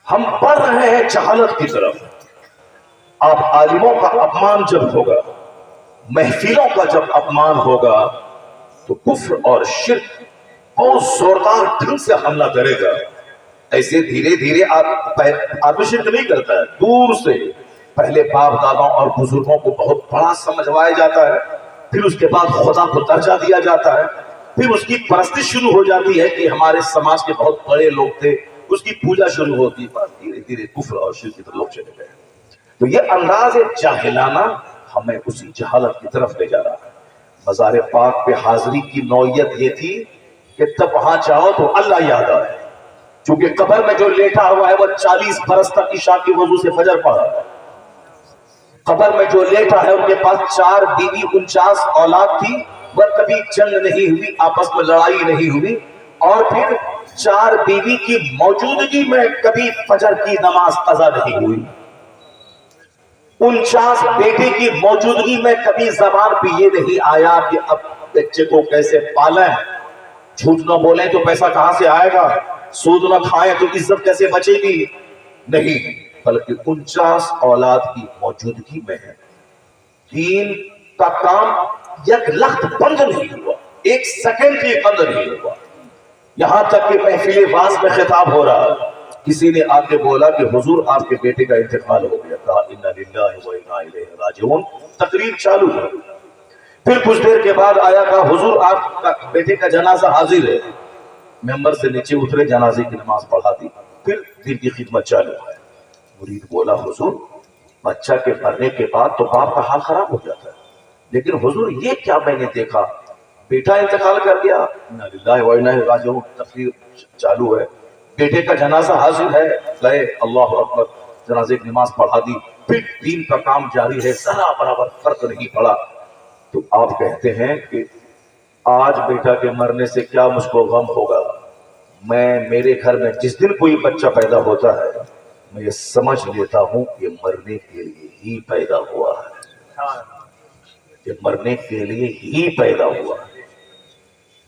A: ہم بڑھ رہے ہیں جہالت کی طرف. اب عالموں کا اپمان جب ہوگا, محفلوں کا جب اپمان ہوگا, تو کفر اور شرک بہت زوردار ڈھنگ سے حملہ کرے گا. ایسے دھیرے دھیرے آدمی شرک نہیں کرتا ہے, دور سے پہلے باپ داداؤں اور بزرگوں کو بہت بڑا سمجھوایا جاتا ہے, پھر اس کے بعد خدا کو درجہ دیا جاتا ہے, پھر اس کی پرستی شروع ہو جاتی ہے کہ ہمارے سماج کے بہت بڑے لوگ تھے, اس کی پوجا شروع ہوتی ہے. دھیرے دھیرے کفر اور شرک کی طرف لوگ چلے گئے. تو یہ انداز جاہلانہ ہمیں اسی جہالت کی طرف لے جا رہا ہے. مزار پاک پہ حاضری کی نوعیت یہ تھی کہ تب وہاں جاؤ تو اللہ یاد آئے, چونکہ قبر میں جو لیٹا ہوا ہے وہ 40 برس تک عشاء کی وضو سے فجر پڑھا ہے. قبر میں جو لیٹا ہے ان کے پاس 4 بیوی 49 اولاد تھی, وہ کبھی جنگ نہیں ہوئی, آپس میں لڑائی نہیں ہوئی, اور پھر 4 بیوی کی موجودگی میں کبھی فجر کی نماز قضا نہیں ہوئی. 49 بیٹے کی موجودگی میں کبھی زبان پہ یہ نہیں آیا کہ اب بچے کو کیسے پالیں، جھوٹ نہ بولیں تو پیسہ کہاں سے آئے گا، سود نہ کھائیں تو عزت کیسے بچے گی، نہیں، بلکہ 49 اولاد کی موجودگی میں ہے۔ دین کا کام یک لخت بند نہیں ہوا، ایک سیکنڈ بھی بند نہیں ہوا، یہاں تک کہ محفل واعظ میں خطاب ہو رہا ہے، کسی نے آ کے بولا کہ حضور آپ کے بیٹے کا انتقال ہو گیا، کہا انا للہ و انا الیہ راجعون، تقریر چالو ہے۔ پھر کچھ دیر کے بعد آیا، کہا حضور آپ کا بیٹے کا جنازہ حاضر ہے، ممبر سے نیچے اترے، جنازے کی نماز پڑھا دی، پھر دین کی خدمت چالو ہے۔ مرید بولا حضور بچہ کے مرنے کے بعد تو باپ کا حال خراب ہو جاتا ہے، لیکن حضور یہ کیا میں نے دیکھا، بیٹا انتقال کر گیا، انا للہ و انا الیہ راجعون، تقریر چالو ہے، بیٹے کا جنازہ حاضر ہے، گئے، اللہ اکبر، جنازے کی نماز پڑھا دی، پھر دین کا کام جاری ہے، ذرا برابر فرق نہیں پڑا۔ تو آپ کہتے ہیں کہ آج بیٹا کے مرنے سے کیا مجھ کو غم ہوگا، میرے گھر میں جس دن کوئی بچہ پیدا ہوتا ہے میں یہ سمجھ لیتا ہوں کہ مرنے کے لیے ہی پیدا ہوا ہے، کہ مرنے کے لیے ہی پیدا ہوا ہے۔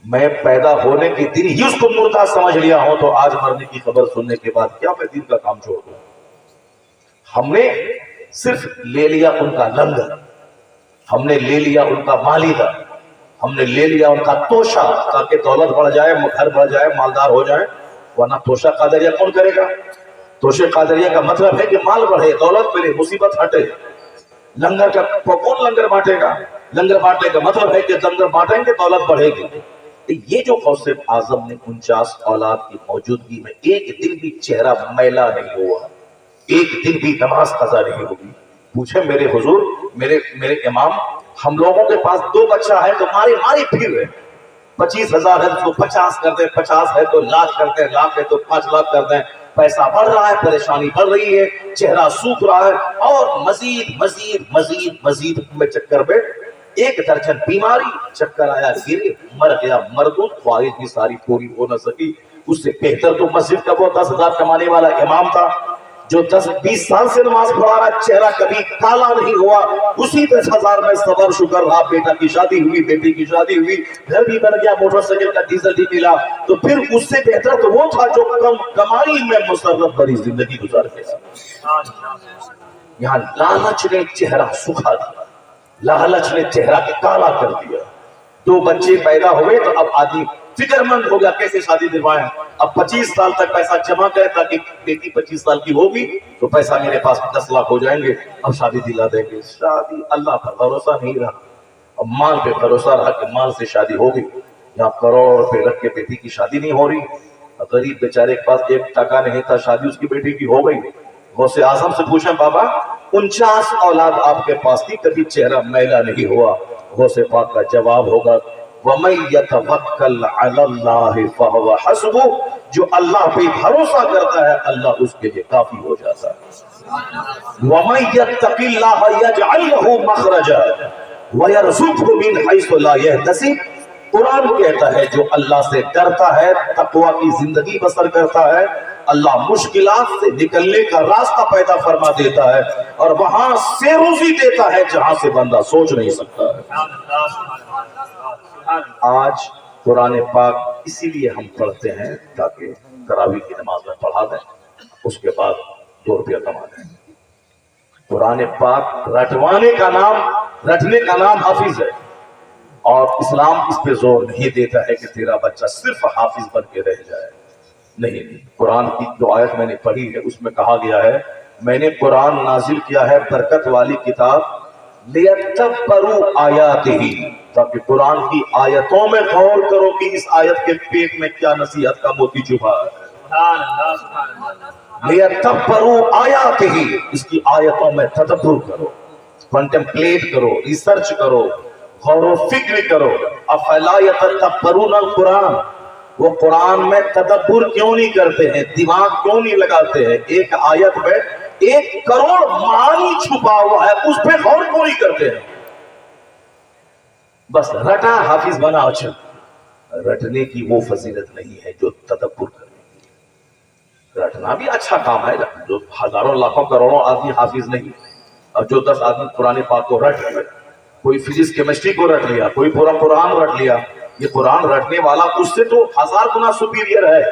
A: میں پیدا ہونے کے دن ہی اس کو مردہ سمجھ لیا ہوں تو آج مرنے کی خبر سننے کے بعد کیا میں دین کا کام چھوڑ دوں۔ ہم نے صرف لے لیا ان کا لنگر، ہم نے لے لیا ان کا مالیدہ، ہم نے لے لیا ان کا توشہ، تاکہ دولت بڑھ جائے، گھر بڑھ جائے، مالدار ہو جائے، ورنہ توشہ قادریہ کون کرے گا؟ توشہ قادریہ کا مطلب ہے کہ مال بڑھے، دولت ملے، مصیبت ہٹے۔ لنگر کا کون لنگر بانٹے گا؟ لنگر بانٹنے کا مطلب ہے کہ لنگر بانٹیں گے دولت بڑھے گی۔ یہ جو غوث اعظم نے 49 اولاد کی موجودگی میں ایک دن بھی چہرہ میلا نہیں ہوا، ایک دن بھی نماز قضا نہیں ہوگی۔ پوچھے میرے حضور، میرے امام، ہم لوگوں کے پاس 2 بچہ ہے تو ماری پھر رہے، 25,000 ہے تو 50 کر دیں، 50 ہے تو لاکھ کر دیں، لاکھ ہے تو 5 لاکھ کر دیں، پیسہ بڑھ رہا ہے، پریشانی بڑھ رہی ہے، چہرہ سوکھ رہا ہے، اور مزید مزید مزید مزید میں چکر میں 1 درجن بیماری، چکر آیا، گرے، مر گیا، مردود، خواہش بھی ساری پوری ہو نہ سکی۔ اس سے بہتر تو مسجد کا وہ 10,000 کمانے والا امام تھا جو 10-20 سال سے نماز پڑھا رہا، چہرہ کبھی کالا نہیں ہوا، اسی 10,000 میں صبر شکر رہا، بیٹا کی شادی ہوئی، بیٹی کی شادی ہوئی، گھر بھی بن گیا، موٹر سائیکل کا ڈیزل بھی ملا، تو پھر اس سے بہتر تو وہ تھا جو کم کمائی میں مسرت بھری زندگی گزار گیا۔ یہاں لالچ نے چہرہ سکھا دیا، لالچ نے چہرہ کالا کر دیا۔ 2 بچے پیدا ہوئے تو اب آدمی فکر مند ہو گیا کیسے شادی دلوائیں، اب 25 سال تک پیسہ جمع کرے تاکہ بیٹی 25 سال کی ہوگی تو پیسہ میرے پاس 10 لاکھ ہو جائیں گے، اب شادی دلا دیں گے۔ شادی اللہ پر بھروسہ نہیں رہا، اب مال پہ بھروسہ رہا کہ مال سے شادی ہوگی، یہاں کروڑ روپے رکھ کے بیٹی کی شادی نہیں ہو رہی، غریب بیچارے کے پاس 1 ٹکا نہیں تھا، شادی اس کی بیٹی کی ہو گئی۔ غوث اعظم سے پوچھیں بابا 49 اولاد آپ کے پاس تھی، کبھی چہرہ میلا نہیں ہوا؟ غوث پاک کا جواب ہوگا وَمَن يَتَوَكَّلْ عَلَى اللَّهِ فَهُوَ حَسْبُهُ، جو اللہ پہ بھروسہ کرتا ہے اللہ اس کے لیے کافی ہو جاتا ہے۔ وَمَن يَتَّقِ اللَّهَ يَجْعَلْ لَهُ مَخْرَجًا وَيَرْزُقْهُ مِنْ حَيْثُ لَا يَحْتَسِبُ، قرآن کہتا ہے جو اللہ سے ڈرتا ہے، تقوی کی زندگی بسر کرتا ہے، اللہ مشکلات سے نکلنے کا راستہ پیدا فرما دیتا ہے اور وہاں سے روزی دیتا ہے جہاں سے بندہ سوچ نہیں سکتا ہے۔ آج قرآن پاک اسی لیے ہم پڑھتے ہیں تاکہ تراویح کی نماز میں پڑھا دیں، اس کے بعد 2 روپیہ کما دیں۔ قرآن پاک رٹنے کا نام حافظ ہے، اور اسلام اس پہ زور نہیں دیتا ہے کہ تیرا بچہ صرف حافظ بن کے رہ جائے، نہیں۔ قرآن کی جو آیت میں نے پڑھی ہے اس میں کہا گیا ہے میں نے قرآن نازل کیا ہے برکت والی کتاب لِيَتَّبَّرُوا آیَاتِهِ، تاکہ قرآن کی آیتوں میں غور کرو کہ اس آیت کے پیٹ میں کیا نصیحت کا موتی چھپا ہے۔ لِيَتَّبَّرُوا آیَاتِهِ، اس کی آیتوں میں تدبر کرو، کنٹمپلیٹ کرو، ریسرچ کرو، غور و فکر کرو۔ افلا یتدبرون القرآن، وہ قرآن میں تدبر کیوں نہیں کرتے ہیں، دماغ کیوں نہیں لگاتے ہیں؟ ایک آیت میں 1 کروڑ معانی چھپا ہوا ہے، اس پہ غور کیوں نہیں کرتے ہیں؟ بس رٹا حافظ بنا، اچھا رٹنے کی وہ فضیلت نہیں ہے جو تدبر کرنے کی۔ رٹنا بھی اچھا کام ہے، جو ہزاروں لاکھوں کروڑوں آدمی حافظ نہیں، اب جو 10 آدمی قرآن پاک کو رٹ لیا، کوئی فزکس کیمسٹری کو رٹ لیا، کوئی پورا قرآن رٹ لیا، یہ قرآن رٹنے والا اس سے تو 1000 گنا سپیریئر ہے،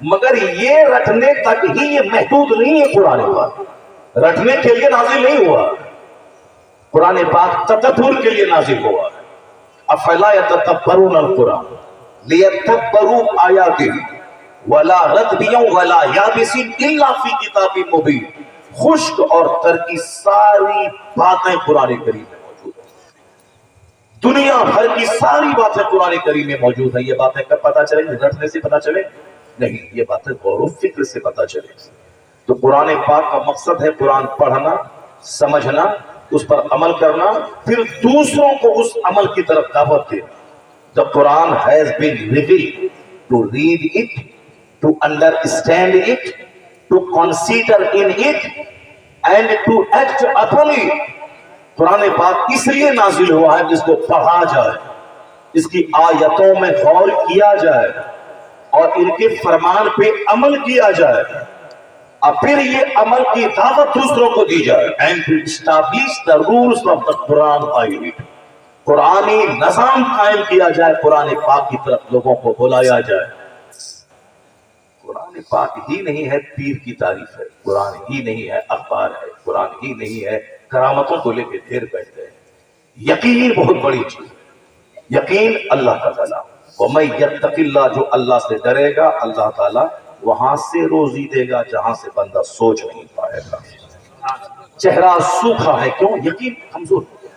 A: مگر یہ رٹنے تک ہی یہ محدود نہیں ہے۔ قرآن پاک رٹنے کے لیے نازل نہیں ہوا، قرآن پاک تدبر کے لیے نازل ہوا۔ افلا یتدبرون القرآن لیدبروا آیاتہ ولا رتبیا ولا یابس الا فی کتاب مبین۔ خشک اور تر کی ساری باتیں قرآن کریم میں موجود ہیں، دنیا بھر کی ساری باتیں قرآن کریم میں موجود ہیں۔ یہ باتیں کب پتہ چلیں گی؟ رٹنے سے پتہ چلے نہیں، یہ باتیں غور و فکر سے پتہ چلے۔ تو قرآن پاک کا مقصد ہے قرآن پڑھنا، سمجھنا، اس پر عمل کرنا، پھر دوسروں کو اس عمل کی طرف دعوت دینا۔ The Quran has been revealed to read it, to understand it, to consider in it, and to act upon it. قرآن پاک اس لیے نازل ہوا ہے جس کو پڑھا جائے، اس کی آیتوں میں غور کیا جائے اور ان کے فرمان پہ عمل کیا جائے، اور پھر یہ عمل کی دعوت دوسروں کو دی جائے۔ And to establish the rules of the Quran by it. قرآنی نظام قائم کیا جائے، قرآن پاک کی طرف لوگوں کو بلایا جائے۔ قرآن پاک ہی نہیں ہے پیر کی تعریف ہے، قرآن ہی نہیں ہے اخبار ہے، قرآن ہی نہیں ہے کرامتوں کو لے کے ڈھیر بیٹھتے ہیں۔ یقین بہت بڑی چیز ہے، یقین اللہ کا کلام۔ وَمَن يَتَّقِ اللَّهَ، جو اللہ سے ڈرے گا اللہ تعالیٰ وہاں سے روزی دے گا جہاں سے بندہ سوچ نہیں پائے گا۔ چہرہ سوکھا ہے، کیوں؟ یقین کمزور ہے،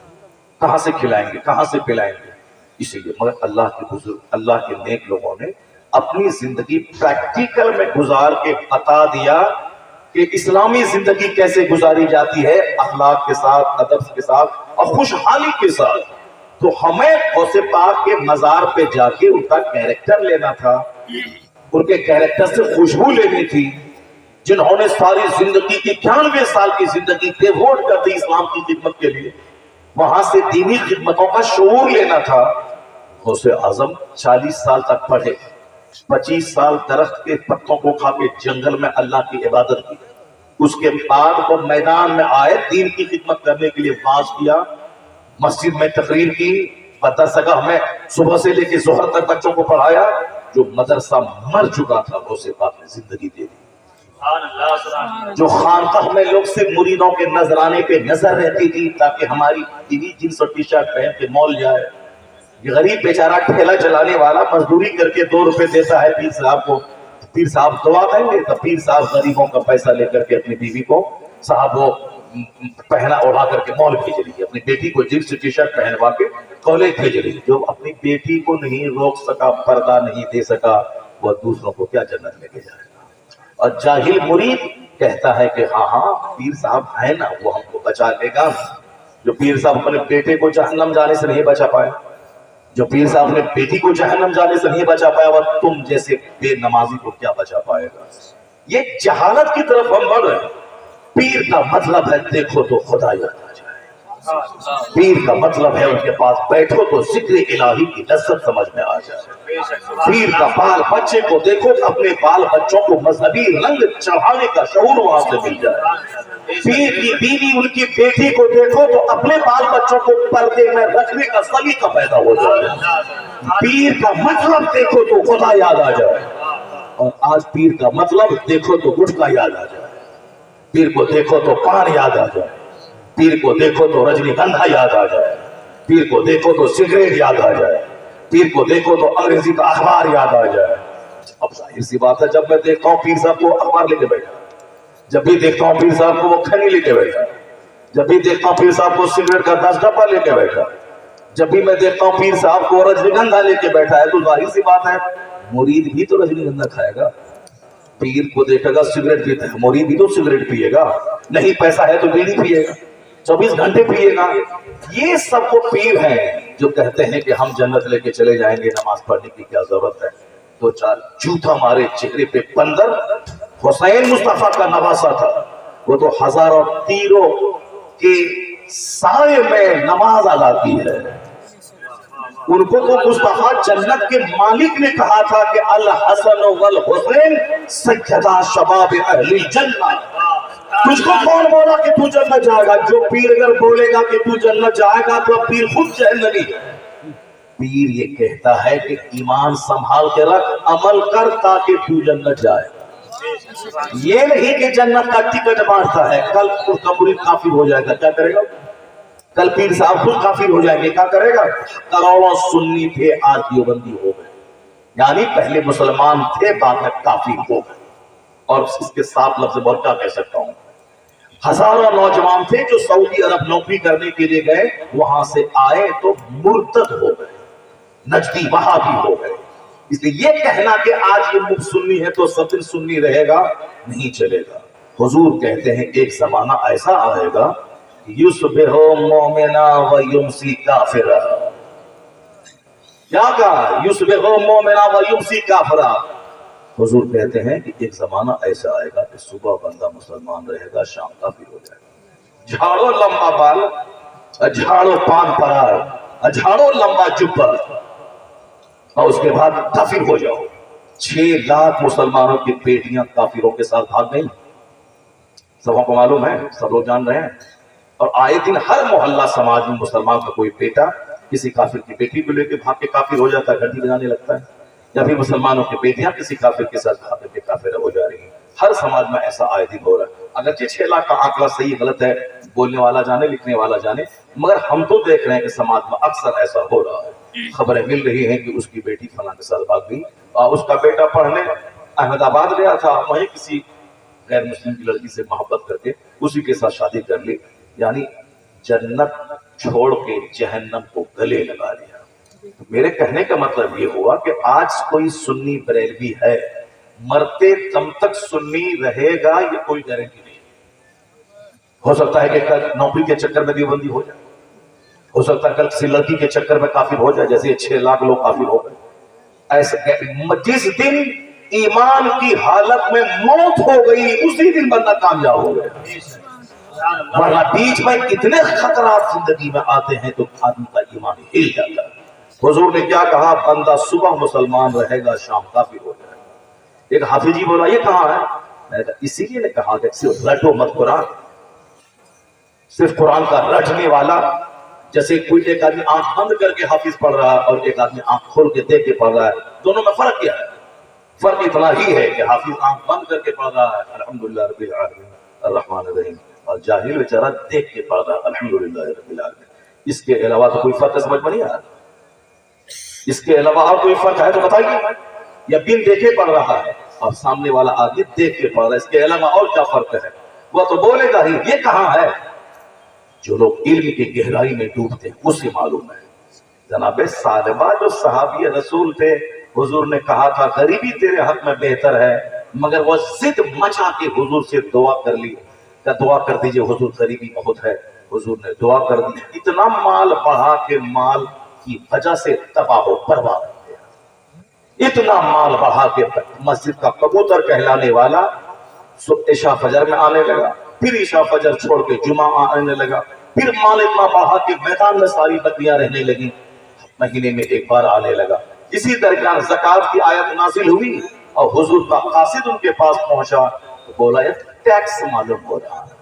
A: کہاں سے کھلائیں گے، کہاں سے پلائیں گے؟ اسی لیے مگر اللہ کے بزرگ، اللہ کے نیک لوگوں نے اپنی زندگی پریکٹیکل میں گزار کے بتا دیا کہ اسلامی زندگی کیسے گزاری جاتی ہے، اخلاق کے ساتھ، ادب کے ساتھ اور خوشحالی کے ساتھ۔ تو ہمیں غوث پاک کے مزار پہ جا کے ان کا کیریکٹر لینا تھا، ان کے کیریکٹر سے خوشبو لینی تھی، جنہوں نے ساری زندگی کی 91 سال کی زندگی ڈیووٹ کر دی اسلام کی خدمت کے لیے، وہاں سے دینی خدمتوں کا شعور لینا تھا۔ غوث اعظم 40 سال تک پڑھے، 25 سال درخت کے پتوں کو کھا کے جنگل میں اللہ کی عبادت کی، اس کے بعد وہ میدان میں آئے، دین کی خدمت کرنے کے لیے واعظ کیا، مسجد میں تقریر کی، مدرسہ میں صبح سے لے کے ظہر تک بچوں کو پڑھایا۔ جو مدرسہ مر چکا تھا غوث پاک نے زندگی دے دی۔ جو خانقاہ میں لوگ سے مریدوں کے نذرانے پہ نظر رہتی تھی تاکہ ہماری بیوی جینس اور ٹی شرٹ پہن کے مال جائے، یہ غریب بیچارہ ٹھیلا چلانے والا مزدوری کر کے 2 روپے دیتا ہے پیر صاحب کو، پیر صاحب دعا دیں گے تو پیر صاحب غریبوں کا پیسہ لے کر کے اپنی بیوی کو صاحب وہ پہنا اڑا کر کے مال بھیج رہی ہے، اپنی بیٹی کو جینس ٹی شرٹ پہنوا کے کالج بھیج رہی ہے۔ جو اپنی بیٹی کو نہیں روک سکا، پردہ نہیں دے سکا، وہ دوسروں کو کیا جنت لے کے جائے گا؟ اور جاہل مرید کہتا ہے کہ ہاں ہاں پیر صاحب ہے نا، وہ ہم کو بچا لے گا۔ جو پیر صاحب اپنے بیٹے کو جہنم جانے سے نہیں بچا پائے، جو پیر صاحب اپنے بیٹی کو جہنم جانے سے نہیں بچا پایا، وہ تم جیسے بے نمازی کو کیا بچا پائے گا؟ یہ جہالت کی طرف ہم بڑھ رہے ہیں۔ پیر کا مطلب ہے دیکھو تو خدا یاد آ جائے، پیر کا مطلب ہے ان کے پاس بیٹھو تو ذکر الہی کی لذت سمجھ میں آ جائے۔ پیر کا بال بچے کو دیکھو تو اپنے بال بچوں کو مذہبی رنگ چڑھانے کا شعور وہاں سے مل جائے۔ پیر کی بیوی ان کی بیٹی کو دیکھو تو اپنے بال بچوں کو پردے میں رکھنے کا سلیقہ پیدا ہو جائے۔ پیر کا مطلب دیکھو تو خدا یاد آ جائے، اور آج پیر کا مطلب دیکھو تو گٹکا یاد آ جائے، پیر کو دیکھو تو پان یاد آ جائے، پیر کو دیکھو تو رجنی گندھا یاد آ جائے، پیر کو دیکھو تو سگریٹ یاد آ جائے، پیر کو دیکھو تو انگریزی کا اخبار یاد آ جائے۔ اب ظاہر سی بات ہے، جب میں دیکھتا ہوں پیر صاحب کو اخبار لے کے بیٹھا، جب بھی دیکھتا ہوں پیر صاحب کو وہ کھنی لے کے بیٹھا، جب بھی دیکھتا ہوں پیر صاحب کو سگریٹ کا 10 ڈبہ لے کے بیٹھا، جب بھی میں دیکھتا ہوں پیر صاحب کو رجنی گندھا لے کے بیٹھا ہے، تو ظاہر سی بات ہے مرید بھی تو رجنی گندھا کھائے گا۔ پیر کو دیکھے گا سگریٹ پیتا ہے، مرید بھی تو سگریٹ پیے گا، نہیں پیسہ ہے تو بیڑی پیے گا، 24 گھنٹے پیے گا۔ یہ سب وہ پیر ہیں جو کہتے ہیں کہ ہم جنت لے کے چلے جائیں گے، نماز پڑھنے کی کیا ضرورت ہے؟ 2-4 جوتا مارے چہرے پہ بندر۔ حسین مصطفیٰ کا نواسا تھا، وہ تو ہزاروں تیروں کے سائے میں نماز ادا کی ہے۔ ان کو تو مصطفیٰ جنت کے مالک نے کہا تھا کہ الحسن والحسین سیدہ شباب اہل الجنہ، تجھ کو کون بولا کہ تو جنت جائے گا؟ جو پیر اگر بولے گا کہ تو جنت جائے گا تو پیر خود جہنمی ہے۔ پیر یہ کہتا ہے کہ ایمان سنبھال کے رکھ، عمل کر تاکہ تو جنت جائے۔ یہ نہیں کہ جنت کا ٹکٹ مارتا ہے، کل مرید کافر ہو جائے گا، کیا کرے گا؟ کل پیر صاحب خود کافر ہو جائیں گے، کیا کرے گا؟ کروڑوں سنی تھے آج دیوبندی ہو گئے، یعنی پہلے مسلمان تھے بعد میں کافر ہو گئے۔ اور اس کے ساتھ لفظ اور کیا کہہ سکتا ہوں، ہزاروں نوجوان تھے جو سعودی عرب نوکری کرنے کے لیے گئے، وہاں سے آئے تو مرتد ہو گئے، نجدی وہابی ہو گئے۔ اس لیے یہ کہنا کہ آج یہ مفت سنی ہے تو سب دن سنی رہے گا، نہیں چلے گا۔ حضور کہتے ہیں ایک زمانہ ایسا آئے گا یصبح مومنا و یمسی کافرا۔ کیا کہا؟ یصبح مومنا و یمسی کافرا۔ حضور کہتے ہیں کہ ایک زمانہ ایسا آئے گا کہ صبح بندہ مسلمان رہے گا، شام کافر ہو جائے گا۔ جھاڑو لمبا بال، جھاڑو پان پرار، جھاڑو لمبا جبر، اور اس کے بعد کافر ہو جاؤ۔ 6 لاکھ مسلمانوں کی بیٹیاں کافروں کے ساتھ بھاگ گئیں، سب کو معلوم ہے، سب لوگ جان رہے ہیں۔ اور آئے دن ہر محلہ سماج میں مسلمان کا کوئی بیٹا کسی کافر کی بیٹی کو لے کے بھاگ کے کافر ہو جاتا ہے، گھنٹی بجانے لگتا ہے، یا پھر مسلمانوں کی بیٹیاں کسی کافر کے ساتھ بھاگ کے کافر ہو جا رہی ہیں۔ ہر سماج میں ایسا آئے دن ہو رہا ہے۔ اگرچہ 6 لاکھ کا آنکڑا صحیح غلط ہے، بولنے والا جانے لکھنے والا جانے، مگر ہم تو دیکھ رہے ہیں کہ سماج میں اکثر ایسا ہو رہا ہے۔ خبریں مل رہی ہیں کہ اس کی بیٹی فلاں کے ساتھ بھاگ گئی، اور اس کا بیٹا پڑھنے احمد آباد گیا تھا، وہیں کسی غیر مسلم کی لڑکی سے محبت کر کے اسی کے ساتھ شادی کر لی، یعنی جنت چھوڑ کے جہنم کو گلے لگا لیا۔ میرے کہنے کا مطلب یہ ہوا کہ آج کوئی سنی بریلوی ہے، مرتے دم تک سنی رہے گا، یہ کوئی گارنٹی نہیں۔ ہو سکتا ہے کہ کل نوکری کے چکر میں دیوبندی ہو جائے، ہو سکتا ہے کل کسی لڑکی کے چکر میں کافر ہو جائے، جیسے 6 لاکھ لوگ کافر ہو گئے۔ ایسے جس دن ایمان کی حالت میں موت ہو گئی اسی دن بندہ کامیاب ہو گیا، ورنہ بیچ میں اتنے خطرات زندگی میں آتے ہیں تو آدمی کا ایمان ہل جاتا ہے۔ حضور نے کیا کہا؟ بندہ صبح مسلمان رہے گا، شام کافر ہو جائے گا۔ ایک حافظ جی بولا یہ کہاں ہے؟ میں نے کہا اسی لیے نے کہا کہ صرف رٹو مت قرآن، صرف قرآن کا رٹنے والا، جیسے کوئی ایک آدمی آنکھ بند کر کے حافظ پڑھ رہا ہے اور ایک آدمی آنکھ کھول کے دیکھ کے پڑھ رہا ہے، دونوں میں فرق کیا ہے؟ فرق اتنا ہی ہے کہ حافظ آنکھ بند کر کے پڑھ رہا ہے الحمدللہ رب العالمین الرحمن الرحیم، اور جاہل بیچارہ دیکھ کے پڑھ رہا ہے الحمدللہ رب العالمین۔ اس کے علاوہ تو کوئی فرق سمجھ میں نہیں آ رہا؟ اس کے علاوہ اور کوئی فرق ہے تو بتائیے؟ یا بن دیکھے پڑھ رہا ہے اور سامنے والا آدمی دیکھ کے پڑھ رہا ہے، اس کے علاوہ اور کیا فرق ہے؟ وہ تو بولے گا ہی۔ یہ کہاں ہے؟ جو لوگ علم کی گہرائی میں ڈوبتے ہیں اسے معلوم ہے۔ جناب سالبہ جو صحابی رسول تھے، حضور نے کہا تھا غریبی تیرے حق میں بہتر ہے، مگر وہ ضد مچا کے حضور سے دعا کر لی کہ دعا کر دیجئے حضور، غریبی بہت ہے۔ حضور نے دعا کر دی، اتنا مال بڑھا کہ مال کی وجہ سے تباہ و برباد ہو گیا، اتنا مال بڑھا کے مسجد کا کبوتر کہلانے والا صبح عشاء فجر میں آنے لگا، پھر عشاء فجر چھوڑ کے جمعہ آنے لگا، پھر مال اتنا بڑھا کے میدان میں ساری بکریاں رہنے لگیں، مہینے میں ایک بار آنے لگا۔ اسی درمیان زکوٰۃ کی آیت نازل ہوئی اور حضور کا قاصد ان کے پاس پہنچا تو بولا یہ ٹیکس معلوم ہو رہا ہے،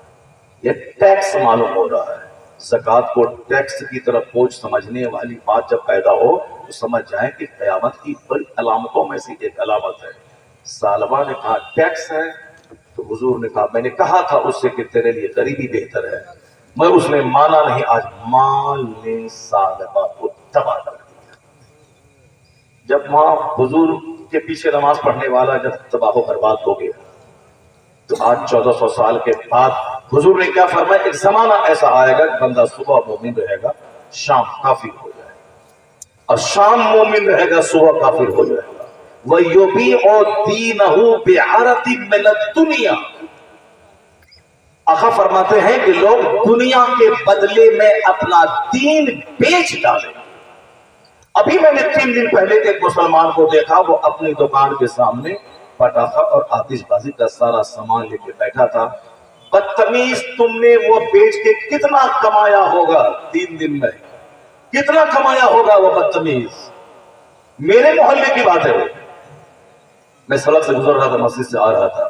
A: یہ ٹیکس معلوم ہو رہا ہے۔ زکوٰۃ کو ٹیکس کی طرف بوجھ سمجھنے والی بات جب پیدا ہو تو سمجھ جائیں کہ قیامت کی بڑی علامتوں میں سے ایک علامت ہے۔ سالبہ نے کہا ٹیکس ہے، تو حضور نے کہا میں نے کہا تھا اس سے کہ تیرے لیے غریبی بہتر ہے، مگر اس نے مانا نہیں۔ آج مال نے سالبہ کو تباہ کر دیا۔ جب ماں حضور کے پیچھے نماز پڑھنے والا جب تباہ و برباد ہو گیا تو آج 1400 سال کے بعد حضور نے کیا فرمایا؟ ایک زمانہ ایسا آئے گا کہ بندہ صبح مومن رہے گا، شام کافر ہو جائے گا، اور شام مومن رہے گا، صبح کافر ہو جائے گا۔ وَيُبِيعُ دِينَهُ بِعَرَضٍ مِّنَ الدُّنْيَا۔ آقا فرماتے ہیں کہ لوگ دنیا کے بدلے میں اپنا دین بیچ ڈالیں۔ ابھی میں نے 3 دن پہلے ایک مسلمان کو دیکھا، وہ اپنی دکان کے سامنے پٹاخہ اور آتش بازی کا سارا سامان لے کے بیٹھا تھا۔ بدتمیز، تم نے وہ بیچ کے کتنا کمایا ہوگا 3 دن میں؟ کتنا کمایا ہوگا وہ بدتمیز؟ میرے محلے کی بات ہے، میں سڑک سے گزر رہا تھا، مسجد سے آ رہا تھا،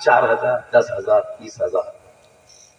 A: 4,000, 10,000, 20,000।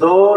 A: 2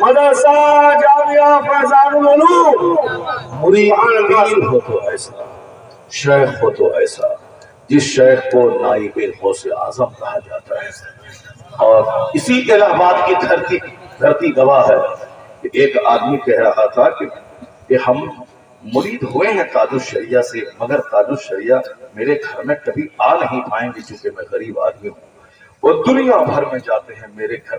A: مدرسہ جامعہ فیضان العلوم مرید پیر ہو تو ایسا، شیخ ہو تو ایسا جس شیخ کو نائب غوث اعظم کہا جاتا ہے۔ اور اسی الہ آباد کی دھرتی گواہ ہے کہ ایک آدمی کہہ رہا تھا کہ ہم مرید ہوئے ہیں تاج الشریعہ سے، مگر تاج الشریعہ میرے گھر میں کبھی آ نہیں پائیں گے چونکہ میں غریب آدمی ہوں۔ وہ دنیا بھر میں جاتے ہیں میرے گھر،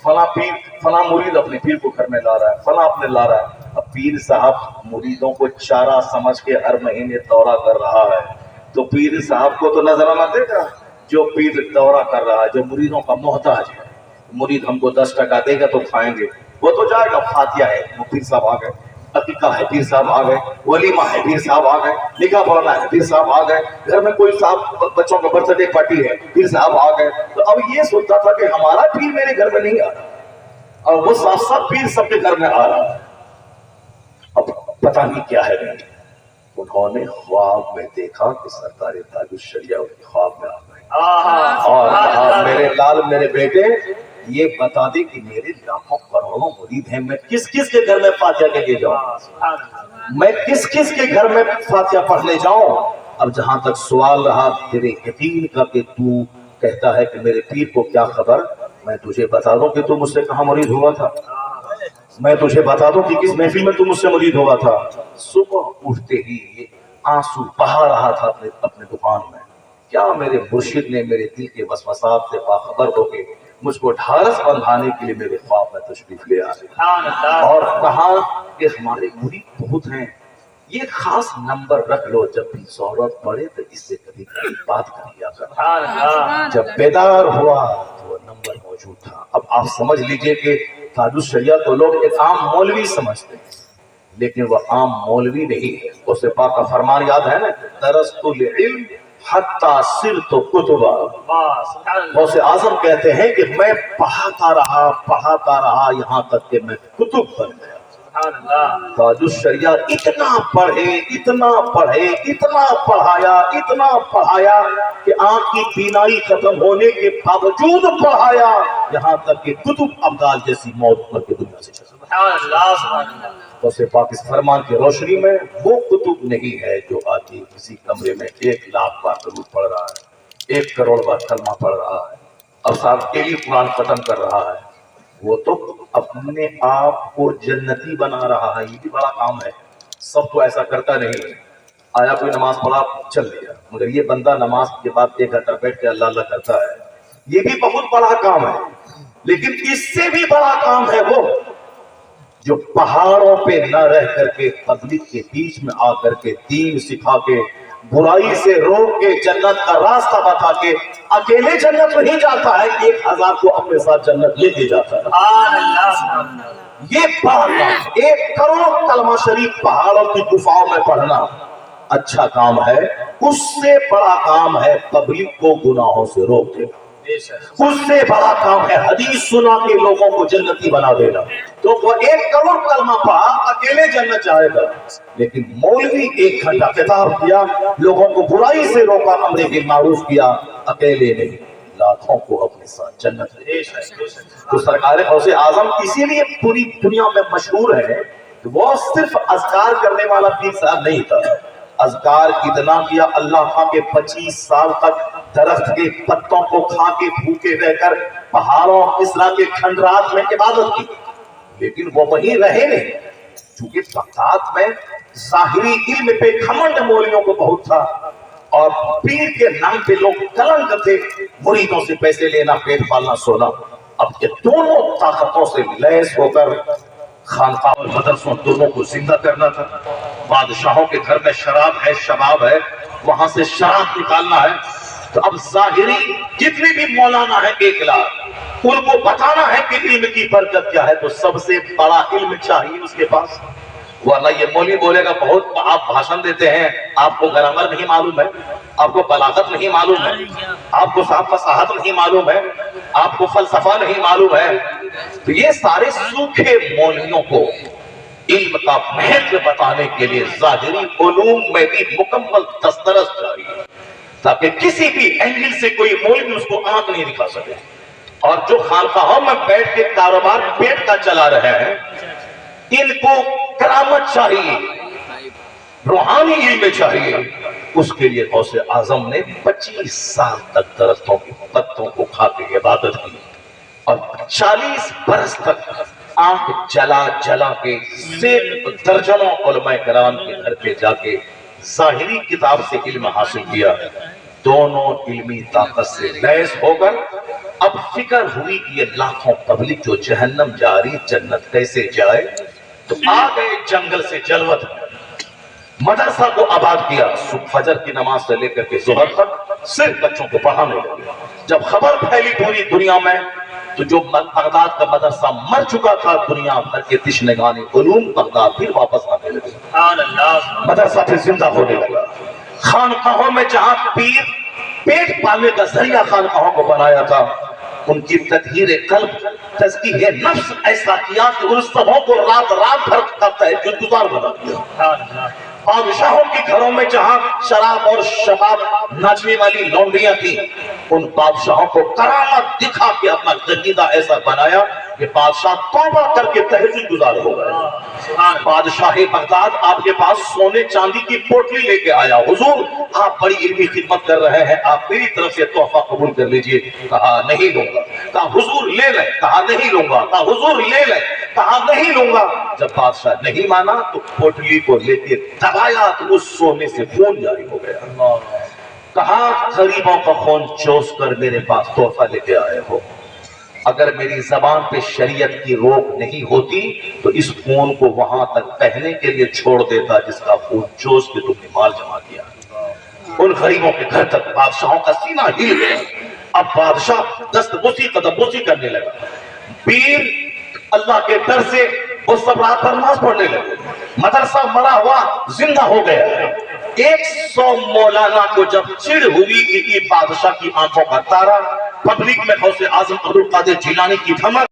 A: فلاں پیر فلاں مرید اپنے پیر کو گھر میں لا رہا ہے، فلاں اپنے لا رہا ہے۔ اب پیر صاحب مریدوں کو چارہ سمجھ کے ہر مہینے دورہ کر رہا ہے، تو پیر صاحب کو تو نظرانہ دے گا جو پیر دورہ کر رہا ہے، جو مریدوں کا محتاج ہے۔ مرید ہم کو 10% دے گا تو کھائیں گے، وہ تو جائے گا۔ فاتحہ ہے وہ پیر صاحب آ گئے، عقیقہ ہے پیر صاحب آ گئے، ولیمہ ہے پیر صاحب آ گئے، نکاح پڑھنا ہے پیر صاحب آ گئے، گھر میں کوئی صاحب بچوں کا برتھ ڈے پارٹی ہے پیر صاحب آ گئے۔ تو اب یہ سوچتا تھا کہ ہمارا پیر میرے گھر میں نہیں آ رہا، اور وہ سب پیر سب کے گھر میں آ رہا ہے۔ اب پتہ نہیں کیا ہے نہیں، انہوں نے خواب میں دیکھا کہ سرکار تاج الشریعہ ان کے خواب میں آ گئے اور کہا میرے لال میرے بیٹے یہ بتا دے کہ میرے لاکھوں کروڑوں مرید ہیں، میں کس کس کے گھر میں فاتحہ کے لیے جاؤں، میں کس کس کے گھر میں فاتحہ پڑھنے جاؤں۔ اب جہاں تک سوال رہا تیرے یقین کا کہ تو کہتا ہے کہ میرے پیر کو کیا خبر، میں تجھے بتا دوں کہ تو مجھ سے کہاں مرید ہوا تھا، میں تجھے بتا دوں کہ کس محفل میں تو مجھ سے مرید ہوا تھا۔ صبح اٹھتے ہی یہ آنسو بہا رہا تھا اپنے دکان میں، کیا میرے مرشد نے میرے دل کے وسوسات سے باخبر ہو کے مجھ کو ڈھارس بندھانے کے لیے میرے خواب میں تشریف لے آئے اور کہا کہ ہمارے مرید بہت ہیں، یہ خاص نمبر رکھ لو، جب بھی ضرورت پڑے تو اس سے کبھی کبھی بات کر لیا کرنا۔ جب بیدار ہوا تو وہ نمبر موجود تھا۔ اب آپ سمجھ لیجئے کہ تاج الشریعہ تو لوگ ایک عام مولوی سمجھتے ہیں، لیکن وہ عام مولوی نہیں ہے۔ اس پاک کا فرمان یاد ہے نا، درست العلم حتی صرت کتبا۔ غوث اعظم کہتے ہیں کہ میں پڑھاتا رہا یہاں تک کہ میں کتب بن گیا۔ تاج الشریعہ اتنا پڑھایا کہ آنکھ کی بینائی ختم ہونے کے باوجود پڑھایا، یہاں تک کہ کتب ابدال جیسی موت پر کے دنیا سے چلا۔ غوث پاک اس فرمان کی روشنی میں وہ کتب نہیں ہے جو آج کسی کمرے میں 1 لاکھ بار درود پڑھ رہا ہے، 1 کروڑ بار کلمہ پڑھ رہا ہے، اور ساتھ کے لیے قرآن ختم کر رہا ہے۔ وہ تو اپنے آپ کو جنتی بنا رہا ہے، یہ بھی بڑا کام ہے، سب تو ایسا کرتا نہیں۔ آیا کوئی نماز پڑھا چل لیا، مگر یہ بندہ نماز کے بعد 1 گھنٹہ بیٹھ کے اللہ اللہ کرتا ہے، یہ بھی بہت بڑا کام ہے۔ لیکن اس سے بھی بڑا کام ہے وہ جو پہاڑوں پہ نہ رہ کر کے پبلک کے بیچ میں آ کر کے دین سکھا کے، برائی سے روک کے، جنت کا راستہ بتا کے، اکیلے جنت نہیں جاتا ہے، 1000 کو اپنے ساتھ جنت لے کے جاتا ہے۔ یہ بڑا کام، 1 کروڑ کلمہ شریف پہاڑوں کی گفاؤں میں پڑھنا اچھا کام ہے، اس سے بڑا کام ہے پبلک کو گناہوں سے روک دینا، اس سے بڑا کام ہے حدیث سنا کے لوگوں کو جنتی بنا دینا۔ تو وہ 1 کروڑ کلمہ پڑھا اکیلے جنت جائے گا، لیکن مولوی 1 گھنٹہ خطاب کیا، لوگوں کو برائی سے روکا، امر بالمعروف کیا، اکیلے نہیں لاکھوں کو اپنے ساتھ جنت لے گئے۔ تو سرکار غوث اعظم اسی لیے پوری دنیا میں مشہور ہے، وہ صرف اذکار کرنے والا پیر صاحب نہیں تھا۔ اذکار اتنا کیا، اللہ خواہ کے 25 سال تک درخت کے پتوں کو کھا کے بھوکے رہ کر پہاڑوں اسرا کے کھنڈرات میں عبادت کی، لیکن وہ وہیں رہے نہیں، چونکہ بغداد میں ظاہری علم پہ گھمنڈ مولویوں کو بہت تھا، اور پیر کے نام پہ لوگ کلنک تھے، مریدوں سے پیسے لینا، پیٹ پالنا، سونا۔ اب یہ دونوں طاقتوں سے لیس ہو کر خانقاہ اور مدرسوں دونوں کو زندہ کرنا تھا۔ بادشاہوں کے گھر میں شراب ہے، شباب ہے، وہاں سے شراب نکالنا ہے۔ تو اب ظاہری جتنے بھی مولانا ہے 1 لاکھ، ان کو بتانا ہے کہ علم کی برکت کیا ہے، تو سب سے بڑا علم چاہیے اس کے پاس، ورنہ یہ مولوی بولے گا بہت آپ بھاشن دیتے ہیں، آپ کو گرامر نہیں معلوم ہے، آپ کو بلاغت نہیں معلوم ہے، آپ کو صاحب فصاحت نہیں معلوم ہے، آپ کو فلسفہ نہیں معلوم ہے۔ تو یہ سارے سوکھے مولویوں کو علم کا مہتو بتانے کے لیے ظاہری علوم میں بھی مکمل دسترس چاہیے، تاکہ کسی بھی اینگل سے کوئی مولوی اس کو آنکھ نہیں دکھا سکے۔
B: اور جو خانقاہوں میں بیٹھ کے کاروبار پیٹ کا چلا رہے ہیں، ان کو کرامت چاہیے، روحانی علم چاہیے، اس کے لیے غوث اعظم نے 25 سال تک درختوں کے پتوں کو کھا کے عبادت کی، اور 40 برس تک آنکھ جلا جلا کے درجنوں علماء کرام کے گھر پہ جا کے ظاہری کتاب سے علم حاصل کیا۔ دونوں علمی طاقت سے لیس ہو کر اب فکر ہوئی کہ یہ لاکھوں پبلک جو جہنم جا رہی جنت کیسے جائے، تو آ گئے جنگل سے جلوت، مدرسہ کو آباد کیا، فجر کی نماز سے لے کر کے ظہر تک صرف بچوں کو پڑھانے لگے۔ جب خبر پھیلی پوری دنیا میں تو جو بغداد کا مدرسہ مر چکا تھا، دنیا بھر کے تشنگان علوم بغداد پھر واپس آنے لگے، مدرسہ پھر زندہ ہونے لگا۔ خانقاہوں میں جہاں پیر پیٹ پالنے کا ذریعہ خانقاہوں کو بنایا تھا، ان کی تطہیر قلب، تزکیہ نفس ایسا کیا کہ ان سبوں کو رات بھر کا تہجد گزار بنا دیا۔ بادشاہوں کے گھروں میں جہاں شراب اور شباب ناچنے والی لونڈیاں تھیں، ان بادشاہوں کو کرامت دکھا کے اپنا جدیدہ ایسا بنایا کہ بادشاہ توبہ کر کے تہجد گزار ہو گئے۔ بادشاہ بغداد آپ کے پاس سونے چاندی کی پوٹلی لے کے آیا، حضور آپ بڑی علمی خدمت کر رہے ہیں، آپ میری طرف سے تحفہ قبول کر لیجئے۔ کہا نہیں لوں گا۔ کہا حضور لے لیں۔ کہا نہیں لوں گا۔ کہا حضور لے لیں۔ کہا نہیں لوں گا۔ جب بادشاہ نہیں مانا تو پوٹلی کو لے کے دبایا تو اس سونے سے خون جاری ہو گیا۔ کہا غریبوں کا خون چوس کر میرے پاس تحفہ لے کے آئے ہو، اگر میری زبان پہ شریعت کی روک نہیں ہوتی تو اس خون کو وہاں تک بہنے کے لیے چھوڑ دیتا جس کا خون چوس کے تم نے مال جمع کیا۔ ان غریبوں کے گھر تک بادشاہوں کا سینہ ہل گیا۔ اب بادشاہ دست بوسی قدم بوسی کرنے لگا۔ پیر اللہ کے در سے وہ سب رات بھر نماز پڑھنے لگے۔ مدرسہ مرا ہوا زندہ ہو گیا۔ 100 مولانا کو جب چڑ ہوئی کہ یہ بادشاہ کی آنکھوں کا تارا، پبلک میں غوث اعظم عبدالقادر جیلانی کی دھمک